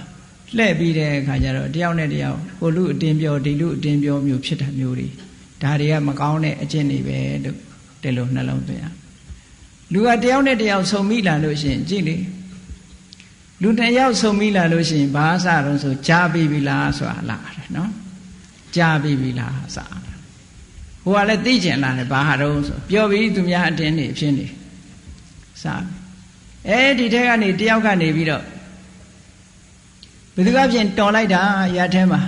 လှည့်ပြီးတဲ့အခါကျတော့တယောက်နဲ့တယောက်ဟိုလူအတင်းပြောဒီလူအတင်းပြောမျိုးဖြစ်တာမျိုးတွေဒါတွေကမကောင်းတဲ့အကျင့်တွေပဲလို့ဒီလိုနှလုံးသွင်းရလူကတယောက်နဲ့တယောက်ဆုံမိလာလို့ရှိရင်ကြည့်လေလူတစ်ယောက်ဆုံမိလာလို့ရှိရင်ဘာစတော့ဆိုကြားပြီးပြီလားဆိုတာလာတယ်နော်ကြားပြီးပြီလားစတာဟိုကလည်းသိကျင်လာတယ်ဘာဟာတော့ဆိုပြောပြီးသူများအတင်းနေဖြစ်နေစအဲဒီထက်ကနေတယောက်ကနေပြီးတော့ဘယ်သူကပြင်တော်လိုက်တာရထဲမှာ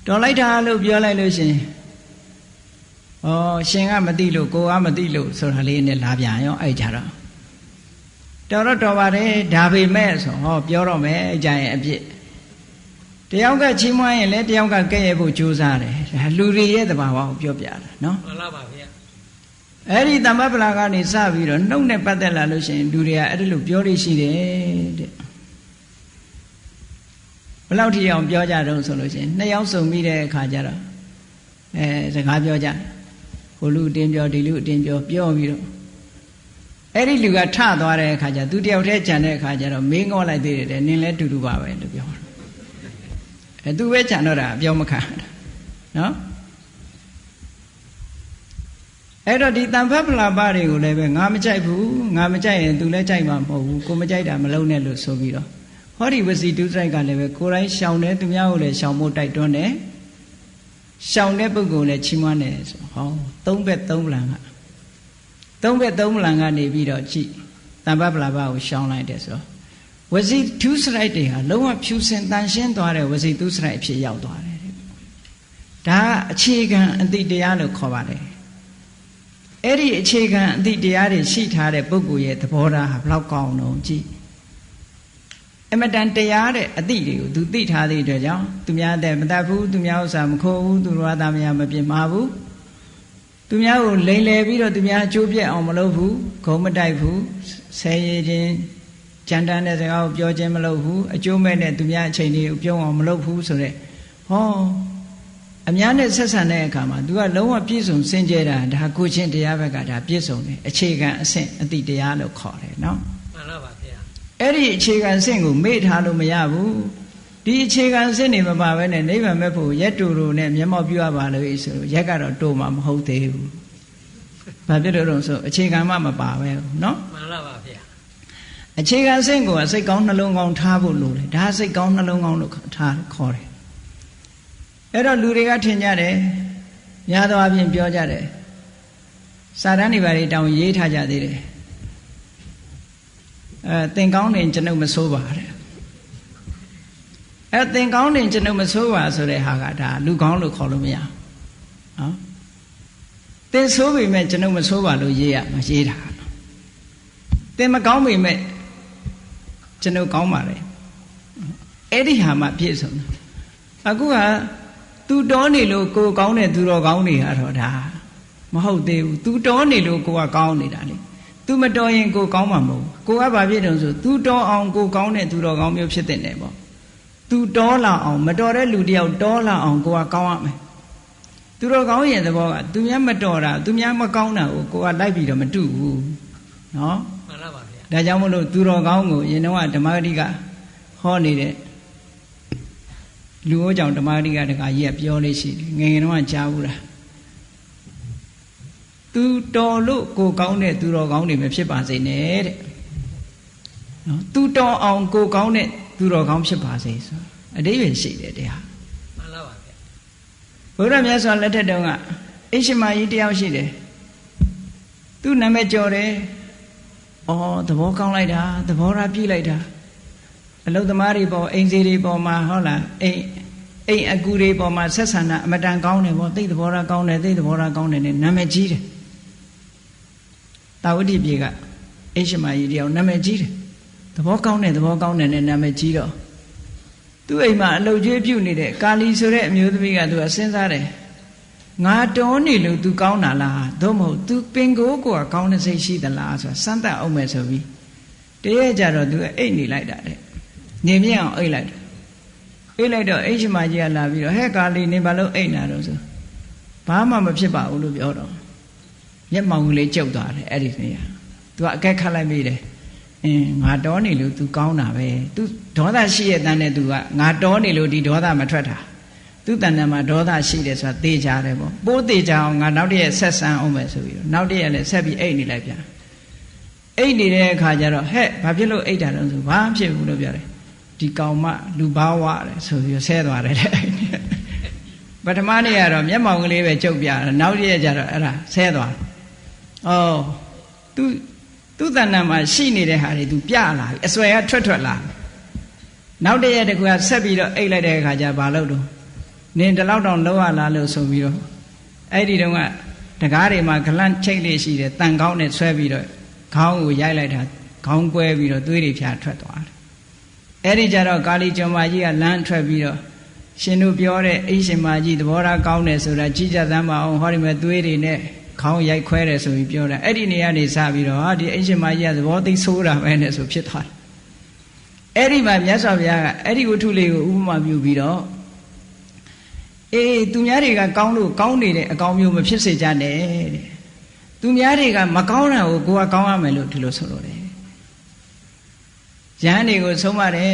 တော်လိုက်တာလို့ပြောလိုက်လို့ရှိရင်ဩ ရှင်ကမသိလို့ကိုကမသိလို့ဆိုတာလေးနဲ့လာပြန်ရောအဲ့ကြတော့တော်ပါတယ်ဒါပေမဲ့ဆိုပြောတော့မယ်အဲ့ကြရင်အပြစ်တယောက်ကချီးမွမ်းရင်လည်းတယောက်ကကဲ့ရဲ့ဖို့ကြိုးစားတယ်ဒါလူတွေရဲ့သဘာဝကိုပြောပြတာနော်မှန်လားပါဗျာအဲ့ဒီသမ္မပလာကနေစပြီးတော့နှုတ်နဲ့ပတ်သက်လာလို့ရှိရင်လူတွေကအဲ့ဒါလို့ပြောလို့ရှိတယ်တဲ့ဘယ်လောက်ထိအောင်ပြောကြတော့ဆိုလို့ရှိရင်နှစ်ယောက်စုံမိတဲ့အခါကျတော့စကားပြောကြဟိုလူအတင်းပြောဒီလူအတင်းပြောပြီးတော့အဲ့ဒီလူကထသွားတဲ့အခါကျသူတယောက်တည်းကြံတဲ့အခါကျတော့မင်းငေါ်လိုက်သေးတယ်နင်းလဲတူတူပါပဲလို့ပြောတယ်သူပဲကြံတော့တာပြောမခံနော်အဲ့တော့ဒီတန်ဖတ်ပလာပတွေကိုလည်းပဲငါမကြိုက်ဘူးငါမကြိုက်ရင်သူလည်းကြိုက်မှာမဟုတ်ဘူးကိုမကြိုက်တာမလုံးနဲ့လို့ဆိုပြီးတော့ဟောဒီဝစီဒုစရိုက်ကလည်းပဲကိုယ်တိုင်းရှောင်တယ်သူများကိုလည်းရှောင်ဖို့တိုက်တွန်းတယ်ရှောင်တဲ့ပုဂ္ဂိုလ်လည်းချီးမွမ်းတယ်ဆိုသုံးဘက်သုံးပလံကနေပြီးတော့ကြည့်တန်ဖတ်ပလာပကိုရှောင်လိုက်တယ်ဆိုတော့ဝစီဒုစရိုက်တွေဟာလုံးဝဖြူစင်တန်ရှင်းသွားတဲ့ဝစီဒုစရိုက်အဖြစ်ရောက်သွားတယ်ဒါအခြေခံအတိတရားလို့ခေါ်ပါတယ်အဲ့ဒီအခြေခံအတိတရားတွေရှိထားတဲ့ပုဂ္ဂိုလ်ရဲ့သဘောထားဟာဘလောက်ကောင်းတော့ကြည့်အမတန်တရားတဲ့အတိတွေကိုသူသိထားတဲ့အတွက်ကြောင့်သူများတဲ့မတတ်ဘူးသူများဥစ္စာမခိုးဘူးသူတော်သားများမပြစ်မှားဘူးသူများကိုလိမ်လည်ပြီးတော့သူများအကျိုးပြက်အောင်မလုပ်ဘူးဂုံမတိုက်ဘူးဆဲရည်ခြင်းကြမ်းတမ်းတဲ့စကားကိုပြောခြင်းမလုပ်ဘူးအကျိုးမဲ့တဲ့သူများအချိန်တွေကိုပြုံးအောင်မလုပ်ဘူးဆိုတဲ့အများနဲ့ဆက်ဆံတဲ့အခါမှာ तू ကလုံးဝပြည့်စုံစင်ကြယ်တာဒါကိုချင်းတရားဘက်ကဒါပြည့်စုံတယ်အခြေခံအဆင့်အတိတရားလို့ခေါ်တယ်နော်မှန်လားပါဗျာအဲ့ဒီအခြေခံအဆင့်ကိုမေ့ထားလို့မရဘူးဒီအခြေခံအဆင့်တွေမပါဘဲနဲ့နိဗ္ဗာန်မဲ့ဖို့ရက်တူတူနဲ့မျက်မှောက်ပြုရပါလို့ဆိုရက်ကတော့တိုးမှာမဟုတ်သေးဘူးဘာဖြစ်လို့လဲဆိုအခြေခံမှမပါပဲနော်မှန်လားပါဗျာအခြေခံအဆင့်ကိုစိတ်ကောင်းနှလုံးကောင်းထားဖို့လိုတယ်ဒါစိတ်ကောင်းနှလုံးကောင်းလို့ထားခေါ်တယ်အဲ့တော့လူတွေကထင်ကြတယ်များသောအားဖြင့်ပြောကြတယ်စာတန်းတွေဘာတွေတောင်ရေးထားကြသေးတယ်သင်ကောင်းနေကျွန်ုပ်မဆိုးပါတဲ့သင်ကောင်းနေကျွန်ုပ်မဆိုးပါဆိုတဲ့ဟာကဒါလူကောင်းလို့ခေါ်လို့မရနော်သင်ဆိုးပေမဲ့ကျွန်ုပ်မဆိုးပါလို့ရေးရမှာရေးတာသင်မကောင်းပေမဲ့ကျွန်ုပ်ကောင်းပါလေအဲ့ဒီဟာမှပြည့်စုံတယ်အခုကသူတော်နေလို့ကိုကောင်းတဲ့သူတော်ကောင်းနေရတော့ဒါမဟုတ်သေးဘူးသူတော်နေလို့ကိုကကောင်းနေတာလေသူမတော်ရင်ကိုကောင်းမှာမဟုတ်ကိုကဘာဖြစ်တုံးဆိုသူတော်အောင်ကိုကောင်းတဲ့သူတော်ကောင်းမျိုးဖြစ်တဲ့တယ်ပေါ့သူတော်လာအောင်မတော်တဲ့လူတယောက်တော်လာအောင်ကိုကကောင်းရမယ်သူတော်ကောင်းရဲ့သဘောကသူများမတော်တာသူများမကောင်းတာကိုကလိုက်ပြီးတော့မတူဘူးနော်မှန်လားပါဗျာဒါကြောင့်မလို့သူတော်ကောင်းကိုရင်တော့ဓမ္မဂတိကဟောနေတဲ့လူ့ကြောင့်ဓမ္မဂတိကတခါကြီးကပြောလေးရှိတယ်ငယ်ငယ်တော့ကြားဘူးလားသူတော်လို့ကိုကောင်းတဲ့သူတော်ကောင်းတွေမဖြစ်ပါစေနဲ့တဲ့နော်သူတော်အောင်ကိုကောင်းတဲ့သူတော်ကောင်းဖြစ်ပါစေဆိုအတိပ္ပယ်ရှိတယ်တရားမှန်လားပါဗျာဘုရားမြတ်စွာလက်ထက်တုန်းကအိရှမာကြီးတယောက်ရှိတယ်သူနာမည်ကျော်တယ်သဘောကောင်းလိုက်တာသဘောထားပြည့်လိုက်တာအလုသမားတွေပေါ်အိမ်စီတွေပေါ်မှာဟုတ်လားအိမ်အကူတွေပေါ်မှာဆက်ဆံတာအမတန်ကောင်းတယ်ပေါ့သိသဘောထားကောင်းတယ်သိသဘောထားကောင်းတယ်နဲ့နာမည်ကြီးတယ်တာဝတိပြေကအိရှမာကြီးတယောက်နာမည်ကြီးတယ်သဘောကောင်းတယ်နဲ့နာမည်ကြီးတော့သူ့အိမ်မှာအလုကျွေးပြုတ်နေတဲ့ကာလီဆိုတဲ့အမျိုးသမီးကသူကစဉ်းစားတယ်ငါတော်နေလို့ तू ကောင်းတာလားသို့မဟုတ် तू ပင်ကိုယ်ကကောင်းတဲ့စိတ်ရှိသလားဆိုတာစမ်းသပ်အောင်မယ်ဆိုပြီးတရက်ကြတော့ तू အိတ်နေလိုက်တာတဲ့နေမြအောင်အိတ်လိုက်တော့အိရှမာကြီးကလာပြီးတော့ဟဲ့ကာလီနေဘာလို့အိတ်နာတော့ဆိုဘာမှမဖြစ်ပါဘူးလို့ပြောတော့မျက်မှောင်ကလေးကျုပ်သွားတယ်အဲ့ဒီနေရာ तू အကဲခတ်လိုက်မိတယ်ငါတော်နေလို့ तू ကောင်းတာပဲ तू ဒေါသရှိရဲ့တန်းနဲ့ तू ကငါတော်နေလို့ဒီဒေါသမထွက်တာသူ့တဏ္ဍာမှာဒေါသရှိတယ်ဆိုတာသိကြတယ်ပေါ့ပိုးသိကြအောင်ငါနောက်တည့်ဆက်ဆန်းအောင်မယ်ဆိုပြီးတော့နောက်တည့်ရလည်းဆက်ပြီးအိတ်နေလိုက်ပြန်အိတ်နေတဲ့အခါကျတော့ဟဲ့ဘာဖြစ်လို့အိတ်တာလဲဆိုဘာဖြစ်ဘူးလို့ပြောတယ်ဒီကောင်မလူဘာဝတယ်ဆိုပြီးဆဲသွားတယ်တဲ့ပထမနေ့ကတော့မျက်မှောင်ကလေးပဲကျုပ်ပြတယ်နောက်တည့်ရကျတော့အဲ့ဒါဆဲသွားသူ့တဏ္ဍာမှာရှိနေတဲ့ဟာတွေ तू ပြလာပြီအစွဲကထွက်လာနောက်တည့်ရတကူကဆက်ပြီးတော့အိတ်လိုက်တဲ့အခါကျဘာလို့တော့နင်ဒီလောက်တောင်လောက်ရလားလို့ဆိုပြီးတော့အဲ့ဒီတုန်းကဒ ကားတွေမှာဂလန့်ချိတ်လေးရှိတယ်တန်ကောင်းနဲ့ဆွဲပြီးတော့ခေါင်းကိုရိုက်လိုက်တာခေါင်းကွဲပြီးတော့သွေးတွေဖြာထွက်သွားတယ်အဲ့ဒီကြတော့ကာလီကျော်မကြီးကလမ်းထွက်ပြီးတော့ရှင်တို့ပြောတဲ့အိရှင်မကြီးသဘောထားကောင်းတယ်ဆိုတာကြည်ကြသမ်းပါအောင်ဟောဒီမဲ့သွေးတွေနဲ့ခေါင်းရိုက်ခွဲတယ်ဆိုပြီးပြောတာအဲ့ဒီနေရာနေစပြီးတော့ဟာဒီအိရှင်မကြီးကသဘောသိဆိုးတာပဲနဲ့ဆိုဖြစ်သွားတယ်အဲ့ဒီမှာမြတ်စွာဘုရားကအဲ့ဒီဝတ္ထုလေးကိုဥပမာပြုပြီးတော့သူများတွေကကောင်းလို့ကောင်းနေတဲ့အကောင်မျိုးမဖြစ်စေကြနဲ့တဲ့သူများတွေကမကောင်းတာကိုကိုယ်ကကောင်းရမယ်လို့ဒီလိုဆိုလို့တယ်ယဟန်တွေကိုဆုံးမတယ်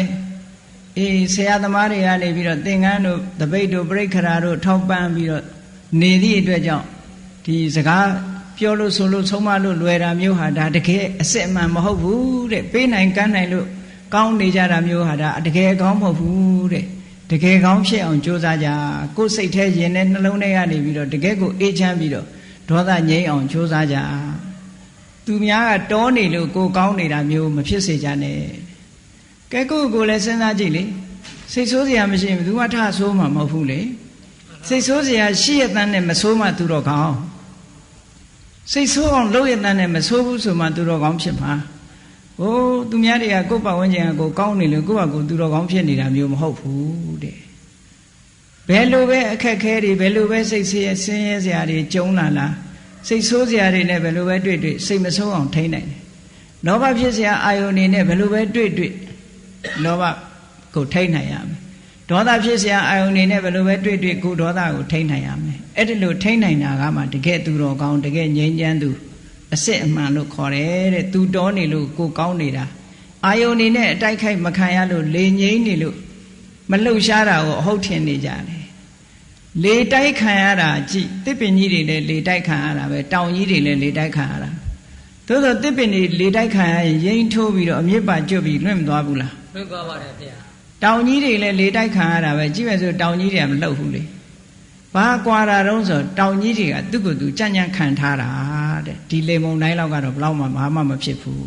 ဆရာသမားတွေကနေပြီးတော့သင်္ကန်းတို့တပိတ်တို့ပြိခရာတို့ထောက်ပံ့ပြီးတော့နေသည့်အတွက်ကြောင့်ဒီစကားပြောလို့ဆိုလို့ဆုံးမလို့လွယ်တာမျိုးဟာဒါတကယ်အစစ်အမှန်မဟုတ်ဘူးတဲ့ပေးနိုင်ကမ်းနိုင်လို့ကောင်းနေကြတာမျိုးဟာဒါတကယ်ကောင်းမဟုတ်ဘူးတဲ့တကယ်ကောင်းဖြစ်အောင်ကြိုးစားကြကိုယ်စိတ်ထဲရင်နဲ့နှလုံးထဲကနေပြီးတော့တကယ်ကိုအေးချမ်းပြီးတော့ဒေါသငြိမ်းအောင်ကြိုးစားကြသူများကတောနေလို့ကိုယ်ကောင်းနေတာမျိုးမဖြစ်စေကြနဲ့ကဲကိုလည်းစဉ်းစားကြည့်လေစိတ်ဆိုးစရာမရှိဘူးသူကထဆိုးမှမဟုတ်ဘူးလေစိတ်ဆိုးစရာရှိရတဲ့နဲ့မဆိုးမှသူတော့ကောင်းစိတ်ဆိုးအောင်လုပ်ရတဲ့နဲ့မဆိုးဘူးဆိုမှသူတော့ကောင်းဖြစ်မှာသူများတွေကကိုယ့်ပတ်ဝန်းကျင်ကကိုကောင်းနေလို့ကိုယ့်ဘာကိုသူတော်ကောင်းဖြစ်နေတာမျိုးမဟုတ်ဘူးတဲ့ဘယ်လိုပဲအခက်ခဲတွေဘယ်လိုပဲစိတ်ဆင်းရဲစရာတွေကြုံလာစိတ်ဆိုးစရာတွေနဲ့ဘယ်လိုပဲတွေ့စိတ်မဆိုးအောင်ထိန်းနိုင်တယ်လောဘဖြစ်စရာအာယုန်တွေနဲ့ဘယ်လိုပဲတွေ့လောဘကိုထိန်းနိုင်ရမယ်ဒေါသဖြစ်စရာအာယုန်တွေနဲ့ဘယ်လိုပဲတွေ့ကိုဒေါသကိုထိန်းနိုင်ရမယ်အဲ့ဒီလိုထိန်းနိုင်တာကမှတကယ်သူတော်ကောင်းတကယ်ငြိမ်းချမ်းသူအစစ်အမှန်လို့ခေါ်တယ်တဲ့သူတော်နေလို့ကိုကောင်းနေတာအာယုန်နေနဲ့အတိုက်ခိုက်မခံရလို့လေငြိမ်းနေလို့မလှုပ်ရှားတာကိုအဟုတ်ထင်နေကြတယ်လေတိုက်ခံရတာကြည့်တစ်ပင်ကြီးတွေလည်းလေတိုက်ခံရတာပဲတောင်ကြီးတွေလည်းလေတိုက်ခံရတာသို့သောတစ်ပင်တွေလေတိုက်ခံရရင်ရိမ့်ထိုးပြီးတော့အမြစ်ပါကျွတ်ပြီးလွင့်မသွားဘူးလားလွင့်သွားပါတယ်ဗျာတောင်ကြီးတွေလည်းလေတိုက်ခံရတာပဲကြည့်မယ်ဆိုတောင်ကြီးတွေကမလှုပ်ဘူးလေဘာကွာတာတုံးဆိုတောင်ကြီးတွေကသူ့ကိုယ်သူကြံ့ကြံ့ခံထားတာတဲ့ဒီလေမုန်တိုင်းလောက်ကတော့ဘလောက်မှဘာမှမဖြစ်ဘူး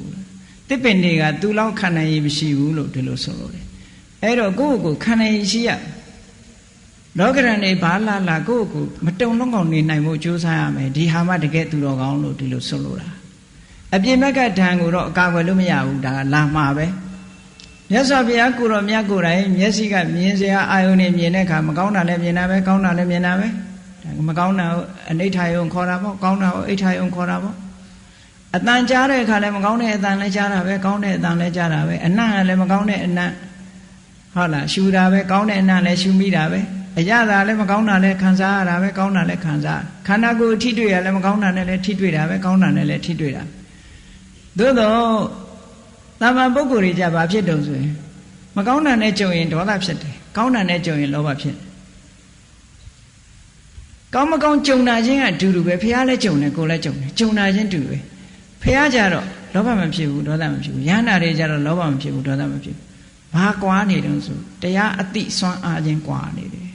တစ်ပင်တွေကသူ့လောက်ခံနိုင်ရမရှိဘူးလို့ဒီလိုဆိုလို့တယ်အဲ့တော့ကိုယ့်ကိုခံနိုင်ရရှိရလောကရန်တွေဘာလာကိုယ့်ကိုမတုံလုံးကောင်နေနိုင်ဖို့ကြိုးစားရမယ်ဒီဟာမှတကယ်သူတော်ကောင်းလို့ဒီလိုဆိုလို့တာအပြင်ဘက်ကဓာန်ကိုတော့အကာအကွယ်လို့မရဘူးဒါကလာမှာပဲမြတ်စွာဘုရားကိုတော်မြတ်ကိုယ်တိုင်မျက်စိကမြင်စရာအာယုန်နဲ့မြင်တဲ့အခါမကောင်းတာလည်းမြင်တာပဲကောင်းတာလည်းမြင်တာပဲမကောင်းတာကိုအနိဋ္ဌာယုံခေါ်တာပေါ့ကောင်းတာကိုအိဋ္ဌာယုံခေါ်တာပေါ့အတန်ကြားတဲ့အခါလည်းမကောင်းတဲ့အတန်လည်းကြားတာပဲကောင်းတဲ့အတန်လည်းကြားတာပဲအနံ့ကလည်းမကောင်းတဲ့အနံ့ဟုတ်လားရှူတာပဲကောင်းတဲ့အနံ့လည်းရှူမိတာပဲအရသာလည်းမကောင်းတာလည်းခံစားရတာပဲကောင်းတာလည်းခံစားခန္ဓာကိုယ်ထိတွေ့ရလည်းမကောင်းတာနဲ့လည်းထိတွေ့တာပဲကောင်းတာနဲ့လည်းထိတွေ့တာသို့တော့သာမန်ပုဂ္ဂိုလ်တွေကြဘာဖြစ်တုံဆိုရင်မကောင်းတာနဲ့ကြုံရင်ဒေါသဖြစ်တယ်ကောင်းတာနဲ့ကြုံရင်လောဘဖြစ်တယ်ကောင်းမကောင်းကြုံတာချင်းကအတူတူပဲဖះလည်းကြုံတယ်ကိုယ်လည်းကြုံတယ်ကြုံတာချင်းတူပဲဖះကြတော့လောဘမဖြစ်ဘူးဒေါသမဖြစ်ဘူးယန္တာတွေကြတော့လောဘမဖြစ်ဘူးဒေါသမဖြစ်ဘူးဘာကွာနေတုံးဆိုတရားအတိစွမ်းအားချင်းကွာနေတယ်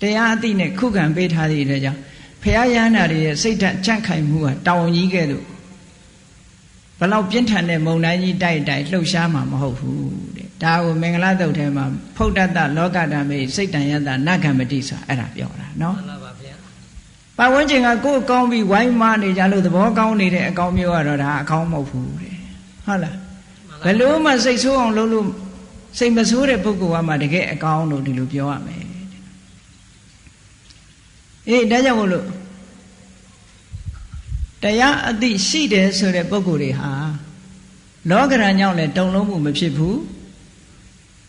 တရားအတိနဲ့ခုခံပေးထားတဲ့အတွက်ကြောင့်ဖះယန္တာတွေရဲ့စိတ်ဓာတ်ကြန့်ခိုင်မှုကတောင်ကြီးကဲ့သို့ဘလောက်ပြင်းထန်တဲ့မုန်တိုင်းကြီးတိုက်လှုပ်ရှားမှာမဟုတ်ဘူးတဲ့ဒါကိုမင်္ဂလာတုတ်ထဲမှာဖုဒ္ဒတလောကဓမ္မေစိတ်တန်ယတနဂံမတိဆိုအဲ့ဒါပြောတာနော်မှန်ပါဗျာပတ်ဝန်းကျင်ကကိုယ်ကောင်းပြီးဝိုင်းမနေကြလို့သဘောကောင်းနေတဲ့အကောင်းမျိုးကတော့ဒါအကောင်းမဟုတ်ဘူးတဲ့ဟုတ်လားဘယ်လို့မှစိတ်ဆိုးအောင်လုပ်လို့စိတ်မဆိုးတဲ့ပုဂ္ဂိုလ်ကမှတကယ်အကောင်းလို့ဒီလိုပြောရမယ်ဒါကြောင့်မို့လို့တရားအသိရှိတယ်ဆိုတဲ့ပုဂ္ဂိုလ်တွေဟာလောကရန်ကြောင့်လည်းတုံလုံးမှုမဖြစ်ဘူး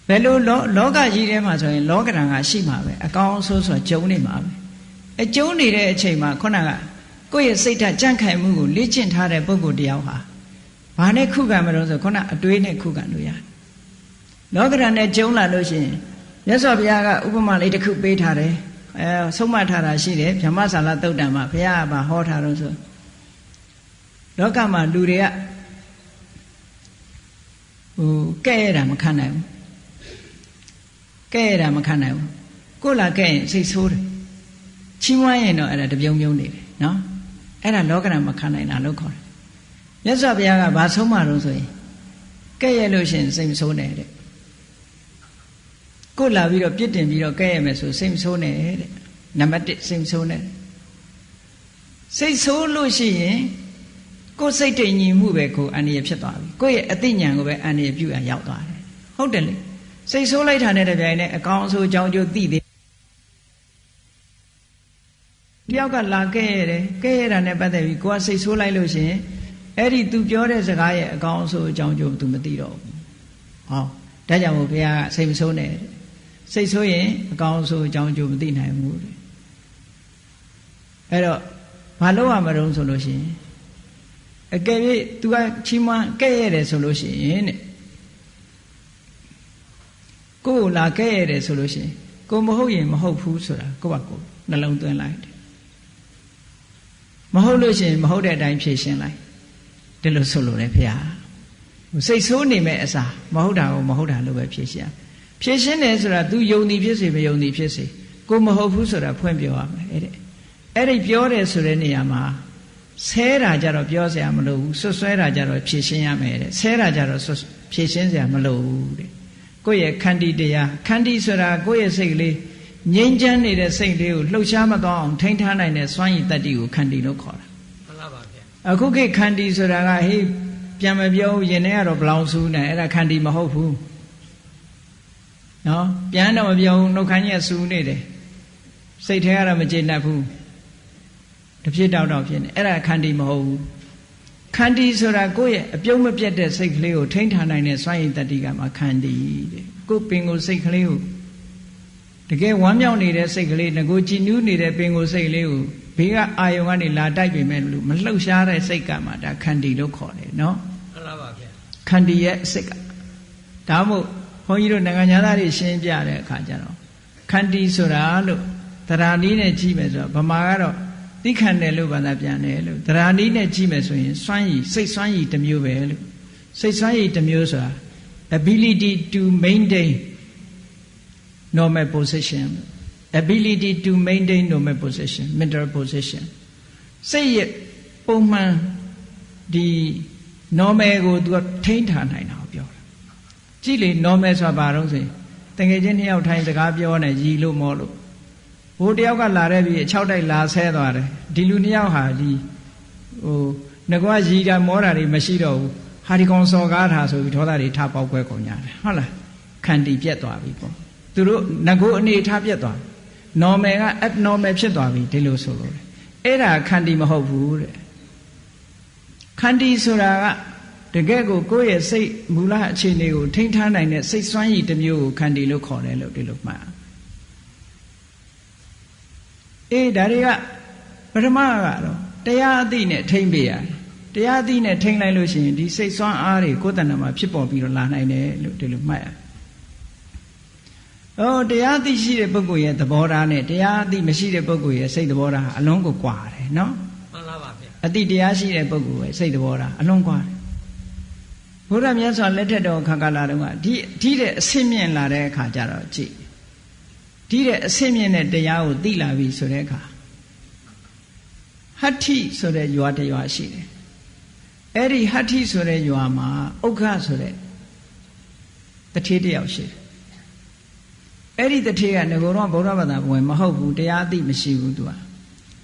ဘယ်လိုလောကကြီးထဲမှာဆိုရင်လောကရန်ကရှိမှာပဲအကောင်းဆိုးဆိုကြုံနေမှာပဲအကျုံးနေတဲ့အချိန်မှာခုနကကိုယ့်ရဲ့စိတ်ဓာတ်ကြန့်ခိုင်မှုကိုလေ့ကျင့်ထားတဲ့ပုဂ္ဂိုလ်တယောက်ဟာဘာနဲ့ခုခံမလို့ဆိုခုနအတွေးနဲ့ခုခံလို့ရတယ်လောကရန်နဲ့ကျုံလာလို့ရှိရင်မြတ်စွာဘုရားကဥပမာလေးတစ်ခုပေးထားတယ်ဆုံးမထားတာရှိတယ်ဗြဟ္မဆာလသုတ်တံမှာဘုရားကဟောထားတော့ဆိုလောကမှာလူတွေကကဲ့ရတာမခံနိုင်ဘူးကဲ့ရတာမခံနိုင်ဘူးကိုယ်လာကဲ့ရင်စိတ်ဆိုးတယ်ချီးမွမ်းရင်တော့အဲ့ဒါတပြုံပြုံနေတယ်နော်အဲ့ဒါလောကရန်မခံနိုင်တာလို့ခေါ်တယ်မြတ်စွာဘုရားကဘာဆုံးမတော့ဆိုရင်ကဲ့ရလို့ရှိရင်စိတ်မဆိုးနဲ့တဲ့ကိုယ်လာပြီးတော့ပြစ်တင်ပြီးတော့ကဲ့ရမယ်ဆိုစိတ်မဆိုးနဲ့တဲ့နံပါတ်1စိတ်မဆိုးနဲ့ စိတ်ဆိုးလို့ရှိရင်ကိုယ်စိတ်တည်ငြိမ်မှုပဲကိုအန္တရာယ်ဖြစ်သွားပြီကိုယ့်ရဲ့အသိဉာဏ်ကိုပဲအန္တရာယ်ပြုရရောက်သွားတယ်ဟုတ်တယ်လေစိတ်ဆိုးလိုက်တာနဲ့တပြိုင်နက်အကောင်အဆိုးအကြောင်းကျိုးသိသေးတယောက်ကလာကဲရတာနဲ့ပတ်သက်ပြီးကိုကစိတ်ဆိုးလိုက်လို့ရှိရင်အဲ့ဒီ तू ပြောတဲ့စကားရဲ့အကောင်အဆိုးအကြောင်းကျိုး तू မသိတော့ဘူးဟောဒါကြောင့်မို့ဘုရားကစိတ်မဆိုးနဲ့စိတ်ဆိုးရင်အကောင်အဆိုးအကြောင်းကျိုးမသိနိုင်ဘူးတဲ့အဲ့တော့ဘာလို့ရမလို့ဆိုလို့ရှိရင်အကယ်၍ तू ကချီးမွမ်းကဲ့ရတယ်ဆိုလို့ရှိရင်တဲ့ကိုယ်လာကဲ့ရတယ်ဆိုလို့ရှိရင်ကိုမဟုတ်ရင်မဟုတ်ဘူးဆိုတာကိုယ့်ဘာကိုနှလုံးသွင်းလိုက်တယ်မဟုတ်လို့ရှိရင်မဟုတ်တဲ့အတိုင်းဖြေရှင်းလိုက်ဒီလိုဆိုလို့လေဖေဟာစိတ်ဆိုးနေမဲ့အစားမဟုတ်တာကိုမဟုတ်တာလို့ပဲဖြေရှင်းဖြေရှင်းတယ်ဆိုတာ तू ယုံသည်ဖြစ်စေမယုံသည်ဖြစ်စေကိုမဟုတ်ဘူးဆိုတာဖွင့်ပြောရမယ်အဲ့ဒီပြောတယ်ဆိုတဲ့နေရာမှာဆဲတာကြတော့ပြောစရာမလိုဘူးဆွဆွဲတာကြတော့ဖြေရှင်းရမယ်တဲ့ဆဲတာကြတော့ဖြေရှင်းစရာမလိုဘူးတဲ့ကိုယ့်ရဲ့ခန္တီတရားခန္တီဆိုတာကိုယ့်ရဲ့စိတ်ကလေးငြိမ်းချမ်းနေတဲ့စိတ်လေးကိုလှုပ်ရှားမသွားအောင်ထိန်းထားနိုင်တဲ့စွမ်းရည်တတ္တိကိုခန္တီလို့ခေါ်တာမှန်ပါပါဗျာအခုခေတ်ခန္တီဆိုတာကဟေးပြန်မပြောရင်ထဲကတော့ဘလောင်ဆူးနေအဲ့ဒါခန္တီမဟုတ်ဘူးနော်ပြန်တော့မပြောဘူးနှုတ်ခမ်းကြီးကဆူနေတယ်စိတ်ထဲကတော့မကျေနပ်ဘူးတဖြစ်တော့ဖြစ်နေအဲ့ဒါခန္တီမဟုတ်ဘူးခန္တီဆိုတာကိုယ့်ရဲ့အပြုံးမပြတ်တဲ့စိတ်ကလေးကိုထိန်းထားနိုင်တဲ့စွမ်းရည်တတ္တိကမှခန္တီတဲ့ကိုယ်ပင်ကိုယ်စိတ်ကလေးကိုတကယ်ဝမ်းမြောက်နေတဲ့စိတ်ကလေးငကိုကြည်နူးနေတဲ့ပင်ကိုယ်စိတ်လေးကိုဘေးကအာယုံကနေလာတိုက်ပေမဲ့လို့မလှုပ်ရှားတဲ့စိတ်ကမှဒါခန္တီလို့ခေါ်တယ်နော်မှန်ပါပါဗျာခန္တီရဲ့စိတ်ကဒါမှမဟုတ်ဘုန်းကြီးတို့နိုင်ငံသားတွေရှင်းပြတဲ့အခါကျတော့ခန္တီဆိုတာလို့တရားနည်းနဲ့ကြည့်မယ်ဆိုတော့ဗမာကတော့သိခံတယ်လို့ဘာသာပြန်တယ်လို့တရားနည်းနဲ့ကြည့်မယ်ဆိုရင်စွမ်းရည်စိတ်စွမ်းရည်တစ်မျိုးပဲလို့စိတ်စွမ်းရည်တစ်မျိုးဆိုတာ ability to maintain normal position ability to maintain normal position mental position စိတ်ရဲ့ပုံမှန်ဒီ normal ကိုသူကထိန်းထားနိုင်တာကိုပြောတာကြည့်လေ normal ဆိုတာဘာလို့ဆိုရင်တကယ်ချင်းနှစ်ယောက်ထိုင်စကားပြောနေရီလို့မောလို့ဘိုးတယောက်ကလာတဲ့ပြီး6တိုက်လာဆဲသွားတယ်ဒီလူနှစ်ယောက်ဟာဒီငကွာရီတာမောတာတွေမရှိတော့ဘူးဟာဒီကောင်စော်ကားထားဆိုပြီးဒေါသတွေထပေါက်ကွဲကုန်ကြတယ်ဟုတ်လားခန္တီပြက်သွားပြီပေါ့သူတို့ငကိုအနေထားပြက်သွား normal က abnormal ဖြစ်သွားပြီဒီလိုဆိုလို့အဲ့ဒါခန္တီမဟုတ်ဘူးတဲ့ခန္တီဆိုတာကတကယ်ကိုယ့်ရဲ့စိတ်မူလအခြေအနေကိုထိန်းထားနိုင်တဲ့စိတ်စွမ်းရည်တစ်မျိုးကိုခန္တီလို့ခေါ်တယ်လို့ဒီလိုမှတ်အေးဒါတွေကပထမကတော့တရားအသိနဲ့ထိန်းပေးရတယ်တရားအသိနဲ့ထိန်းလိုက်လို့ရှိရင်ဒီစိတ်စွမ်းအားတွေကိုယ်တဏ္ဍာမှာဖြစ်ပေါ်ပြီးတော့လာနိုင်တယ်လို့ဒီလိုမှတ်ရတရားသိရှိတဲ့ပုဂ္ဂိုလ်ရဲ့သဘောထားနဲ့တရားအသိမရှိတဲ့ပုဂ္ဂိုလ်ရဲ့စိတ်သဘောထားအလုံးကိုကွာတယ်နော်မှန်ပါပါဗျာအသိတရားရှိတဲ့ပုဂ္ဂိုလ်ရဲ့စိတ်သဘောထားအလုံးကွာတယ်ဘုရားမြတ်စွာလက်ထက်တော်ခါကာလတုန်းကဒီတဲ့အဆင့်မြင့်လာတဲ့အခါကျတော့ကြည့်ဒီတဲ့အဆင့်မြင့်တဲ့တရားကိုသိလာပြီဆိုတဲ့အခါဟဋ္ဌိဆိုတဲ့ရွာတစ်ရွာရှိတယ်အဲ့ဒီဟဋ္ဌိဆိုတဲ့ရွာမှာဥက္ခဆိုတဲ့တထေးတစ်ယောက်ရှိတယ်အဲ့ဒီတထေးကငကိုတော့ဗုဒ္ဓဘာသာဝင်မဟုတ်ဘူးတရားအသိမရှိဘူးသူက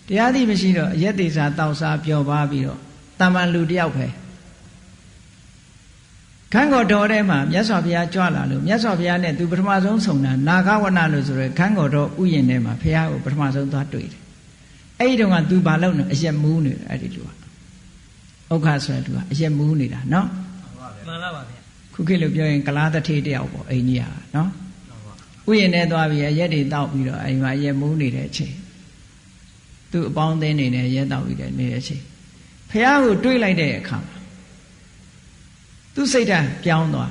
တရားအသိမရှိတော့အယက်သေးစာတောက်စားပျော်ပါပြီးတော့တာမန်လူတစ်ယောက်ပဲခန်းကော်တော်ထဲမှာမြတ်စွာဘုရားကြွလာလို့မြတ်စွာဘုရားနဲ့သူပထမဆုံးဆုံတာနာဂဝနလို့ဆိုရဲခန်းကော်တော်ဥယျာဉ်ထဲမှာဘုရားကိုပထမဆုံးသွားတွေ့တယ်အဲ့ဒီတော့ကသူဘာလုပ်နေအရက်မူးနေတယ်အဲ့ဒီလူကဥက္ခဆိုတဲ့လူကအရက်မူးနေတာနော်မှန်ပါပါဗျာခုခေတ်လိုပြောရင်ကလားတထေးတယောက်ပေါ့အိန္ဒိယကနော်ဥယျာဉ်ထဲသွားပြီးအရက်တွေတောက်ပြီးတော့အိမ်မှာအရက်မူးနေတဲ့အချိန်သူအပေါင်းအသင်းနေနဲ့ရဲတောက်ပြီးတဲ့နေတဲ့အချိန်ဘုရားကိုတွေးလိုက်တဲ့အခါမှာသူစိတ်ဓာတ်ပြောင်းသွား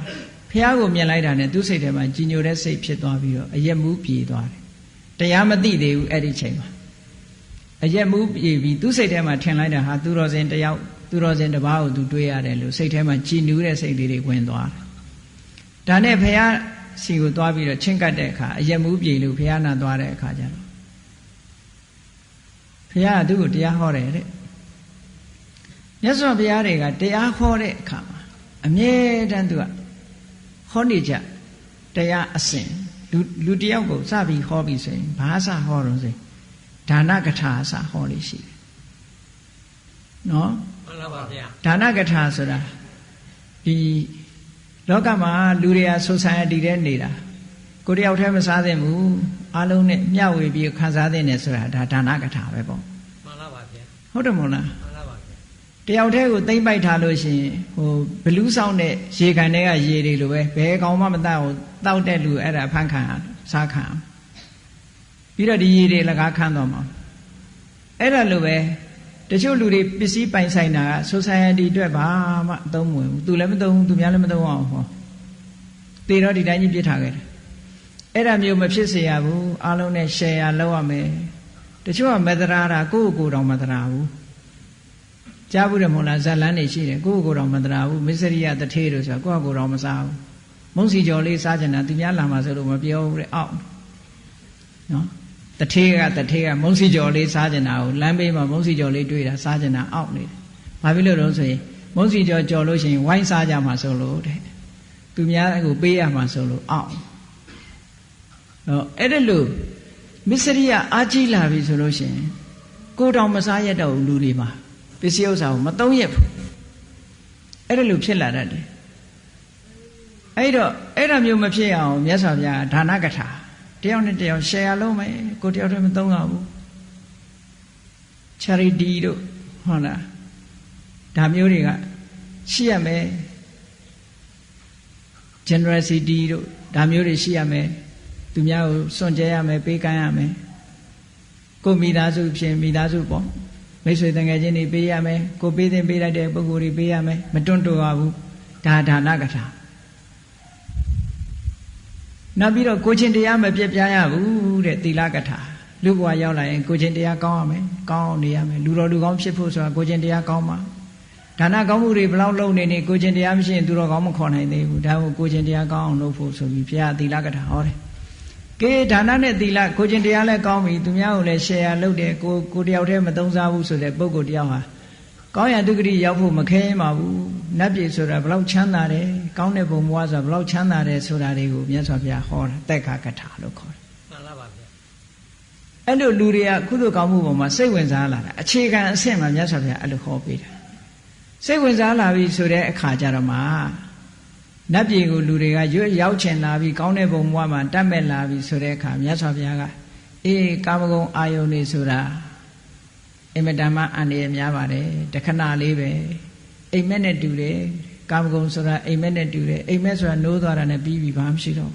ဘုရားကိုမြင်လိုက်တာနဲ့သူစိတ်ထဲမှာကြည်ညိုတဲ့စိတ်ဖြစ်သွားပြီးတော့အယက်မူးပြေသွားတယ်တရားမသိသေးဘူးအဲ့ဒီချိန်မှာအယက်မူးပြေပြီးသူစိတ်ထဲမှာထင်လိုက်တာဟာသူတော်စင်တယောက်သူတော်စင်တစ်ပါးကိုသူတွေးရတယ်လို့စိတ်ထဲမှာကြည်နူးတဲ့စိတ်လေးတွေဝင်သွားတယ်ဒါနဲ့ဘုရားစီကိုသွားပြီးတော့ချင်းကပ်တဲ့အခါအယက်မူးပြေလို့ဘုရားနာသွားတဲ့အခါကျတော့ဘုရားကသူ့ကိုတရားဟောတယ်တဲ့မြတ်စွာဘုရားတွေကတရားဟောတဲ့အခါမှာအမြဲတမ်းသူကဟောနေကြတရားအစဉ်လူတယောက်ကိုစပြီးဟောပြီးဆိုရင်ဘာစဟောတော့ဆိုရင်ဒါနကထာစဟောလို့ရှိတယ် နော် မှန်လားပါဗျာ ဒါနကထာဆိုတာဒီလောကမှာလူတွေက society ထဲနေတာကိုတယောက်တည်းမစားသင့်ဘူးအားလုံးနဲ့မျှဝေပြီးခံစားသင့်တယ်ဆိုတာဒါဒါနကထာပဲပေါ့ မှန်လားပါဗျာ ဟုတ်တယ်မို့လား မှန်လားပါဗျာ တယောက်တည်းကိုသိမ့်ပိုက်ထားလို့ရှိရင်ဟိုဘလူးဆောင်တဲ့ရေကန်တွေကရေတွေလိုပဲဘယ်ကောင်မှမတတ်ဘူးတောက်တဲ့လူအဲ့ဒါဖန်ခံစားခံပြီးတော့ဒီရေတွေလကားခန်းတော့မှာအဲ့ဒါလိုပဲတချို့လူတွေပစ္စည်းပိုင်ဆိုင်တာက society အတွက်ဘာမှအသုံးမဝင်ဘူးသူလည်းမသုံးဘူးသူများလည်းမသုံးအောင်ဟောတေတော့ဒီတိုင်းကြီးပြစ်ထားခဲ့တယ်အဲ့ဒါမျိုးမဖြစ်စေရဘူးအားလုံးနဲ့ share လုပ်ရမယ်တချို့ကမသရာတာကိုယ့်ကိုယ်တော်မသရာဘူးကြားဘူးတယ်မဟုတ်လားဇာလန်းနေရှိတယ်ကိုယ့်ကိုယ်တော်မသရာဘူးမစ္စရိယတထေးလို့ဆိုတာကိုယ့်ကိုယ်တော်မစားဘူးမုံစီကျော်လေးစားကြတာသူများလာမှဆိုလို့မပြောဘူးတဲ့အောက်နော်တထေးကမုံစီကျော်လေးစားကြတာကိုလမ်းဘေးမှာမုံစီကျော်လေးတွေ့တာစားကြတာအောက်နေတယ်ဘာဖြစ်လို့လဲဆိုရင်မုံစီကျော်ကြော်လို့ရှိရင်ဝိုင်းစားကြမှာဆိုလို့တဲ့သူများကိုပေးရမှာဆိုလို့အောက်အဲ့ဒါလို့မစ္စရိယအားကြီးလာပြီဆိုလို့ရှိရင်ကိုယ်တော်မစားရတော့ဘူးလူတွေမှာပစ္စည်းဥစ္စာကိုမသုံးရဘူးအဲ့ဒါလို့ဖြစ်လာတတ်တယ်အဲ့တော့အဲ့ဒါမျိုးမဖြစ်အောင်မြတ်စွာဘုရားဒါနကထာတယောက်နဲ့တယောက် share လုပ်မယ်ကိုတယောက်တည်းမသုံးရဘူး charity တို့ဟုတ်လားဒါမျိုးတွေကရှိရမယ် generosity တို့ဒါမျိုးတွေရှိရမယ်သူများကိုစွန့်ကြဲရမယ်ပေးကမ်းရမယ်ကိုမိသားစုဖြစ်မိသားစုပေါ့မိတ်ဆွေတငယ်ချင်းတွေပေးရမယ်ကိုပေးတင်ပေးလိုက်တဲ့ပုဂ္ဂိုလ်တွေပေးရမယ်မတွန့်တိုရဘူးဒါဒါနကထာနောက်ပြီးတော့ကိုချင်းတရားမပြတ်ပြားရဘူးတဲ့သီလကထာလူဘဝရောက်လာရင်ကိုချင်းတရားကောင်းရမယ်ကောင်းအောင်နေရမယ်လူတော်လူကောင်းဖြစ်ဖို့ဆိုတာကိုချင်းတရားကောင်းပါဒါနကောင်းမှုတွေဘလောက်လုပ်နေနေကိုချင်းတရားမရှိရင်သူတော်ကောင်းမခေါ်နိုင်သေးဘူးဒါကိုကိုချင်းတရားကောင်းအောင်လုပ်ဖို့ဆိုပြီးဘုရားသီလကထာဟောတယ်ကဲဒါနနဲ့သီလကိုချင်းတရားလည်းကောင်းပြီသူများကိုလည်း share လုပ်တယ်ကိုတယောက်တည်းမသုံးစားဘူးဆိုတဲ့ပုဂ္ဂိုလ်တယောက်ဟာကောင်းရဒုက္ခတိရောက်ဖို့မခဲရင်ပါဘူးနတ်ပြည်ဆိုတာဘလောက်ချမ်းသာတယ်ကောင်းတဲ့ဘုံဘဝဆိုတာဘလောက်ချမ်းသာတယ်ဆိုတာတွေကိုမြတ်စွာဘုရားဟောတာတက္ကကထာလို့ခေါ်တယ်မှန်လားပါဗျာ အဲ့လိုလူတွေကကုသိုလ်ကောင်းမှုပေါ်မှာစိတ်ဝင်စားလာတာအခြေခံအဆင့်မှာမြတ်စွာဘုရားအဲ့လိုဟောပေးတာစိတ်ဝင်စားလာပြီဆိုတဲ့အခါကျတော့မှနတ်ပြည်ကိုလူတွေကရွတ်ရောက်ချင်လာပြီကောင်းတဲ့ဘုံဘဝမှာတတ်မဲ့လာပြီဆိုတဲ့အခါမြတ်စွာဘုရားကအေးကာမဂုဏ်အာယုန်နေဆိုတာအင်မတန်မှအန္တရာယ်များပါတယ်တခဏလေးပဲအိမ်မက်နဲ့တူတယ်ကာမဂုဏ်ဆိုတာအိမ်မက်နဲ့တူတယ်အိမ်မက်ဆိုတာနိုးသွားတာနဲ့ပြီးပြီဘာမှမရှိတော့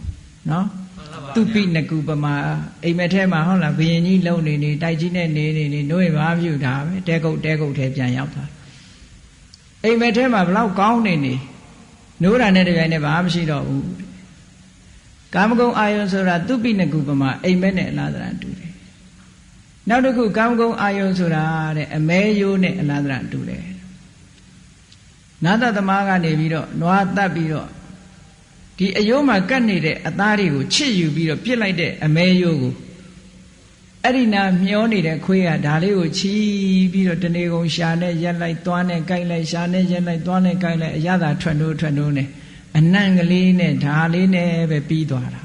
နော်သူပိနကုပမာအိမ်မက်ထဲမှာဟုတ်လားဘယင်ကြီးလုံနေတိုက်ကြီးနဲ့နေနိုးရင်ဘာပြုတာပဲတဲကုတ်ထဲပြန်ရောက်သွားအိမ်မက်ထဲမှာဘလောက်ကောင်းနေနိုးတာနဲ့တပြိုင်တည်းဘာမှမရှိတော့ဘူးကာမဂုဏ်အာယုန်ဆိုတာသူပိနကုပမာအိမ်မက်နဲ့အလားတရာတူတယ်နောက်တစ်ခုကာမဂုဏ်အာယုန်ဆိုတာတဲ့အမဲရိုးနဲ့အလားတရာတူတယ်နတ်သမားကနေပြီးတော့နွားတတ်ပြီးတော့ဒီအယိုးမှာကတ်နေတဲ့အသားတွေကိုချစ်ယူပြီးတော့ပြစ်လိုက်တဲ့အမဲရိုးကိုအဲ့ဒီနာမျောနေတဲ့ခွေးကဒါလေးကိုချီးပြီးတော့တနေကုန်ရှာနဲ့ရက်လိုက်သွားနဲ့ကြိုက်လိုက်ရှာနဲ့ရက်လိုက်သွားနဲ့ကြိုက်လိုက်အရသာထွက်နိုးနဲ့အနံ့ကလေးနဲ့ဓာလေးနဲ့ပဲပြီးသွားတာ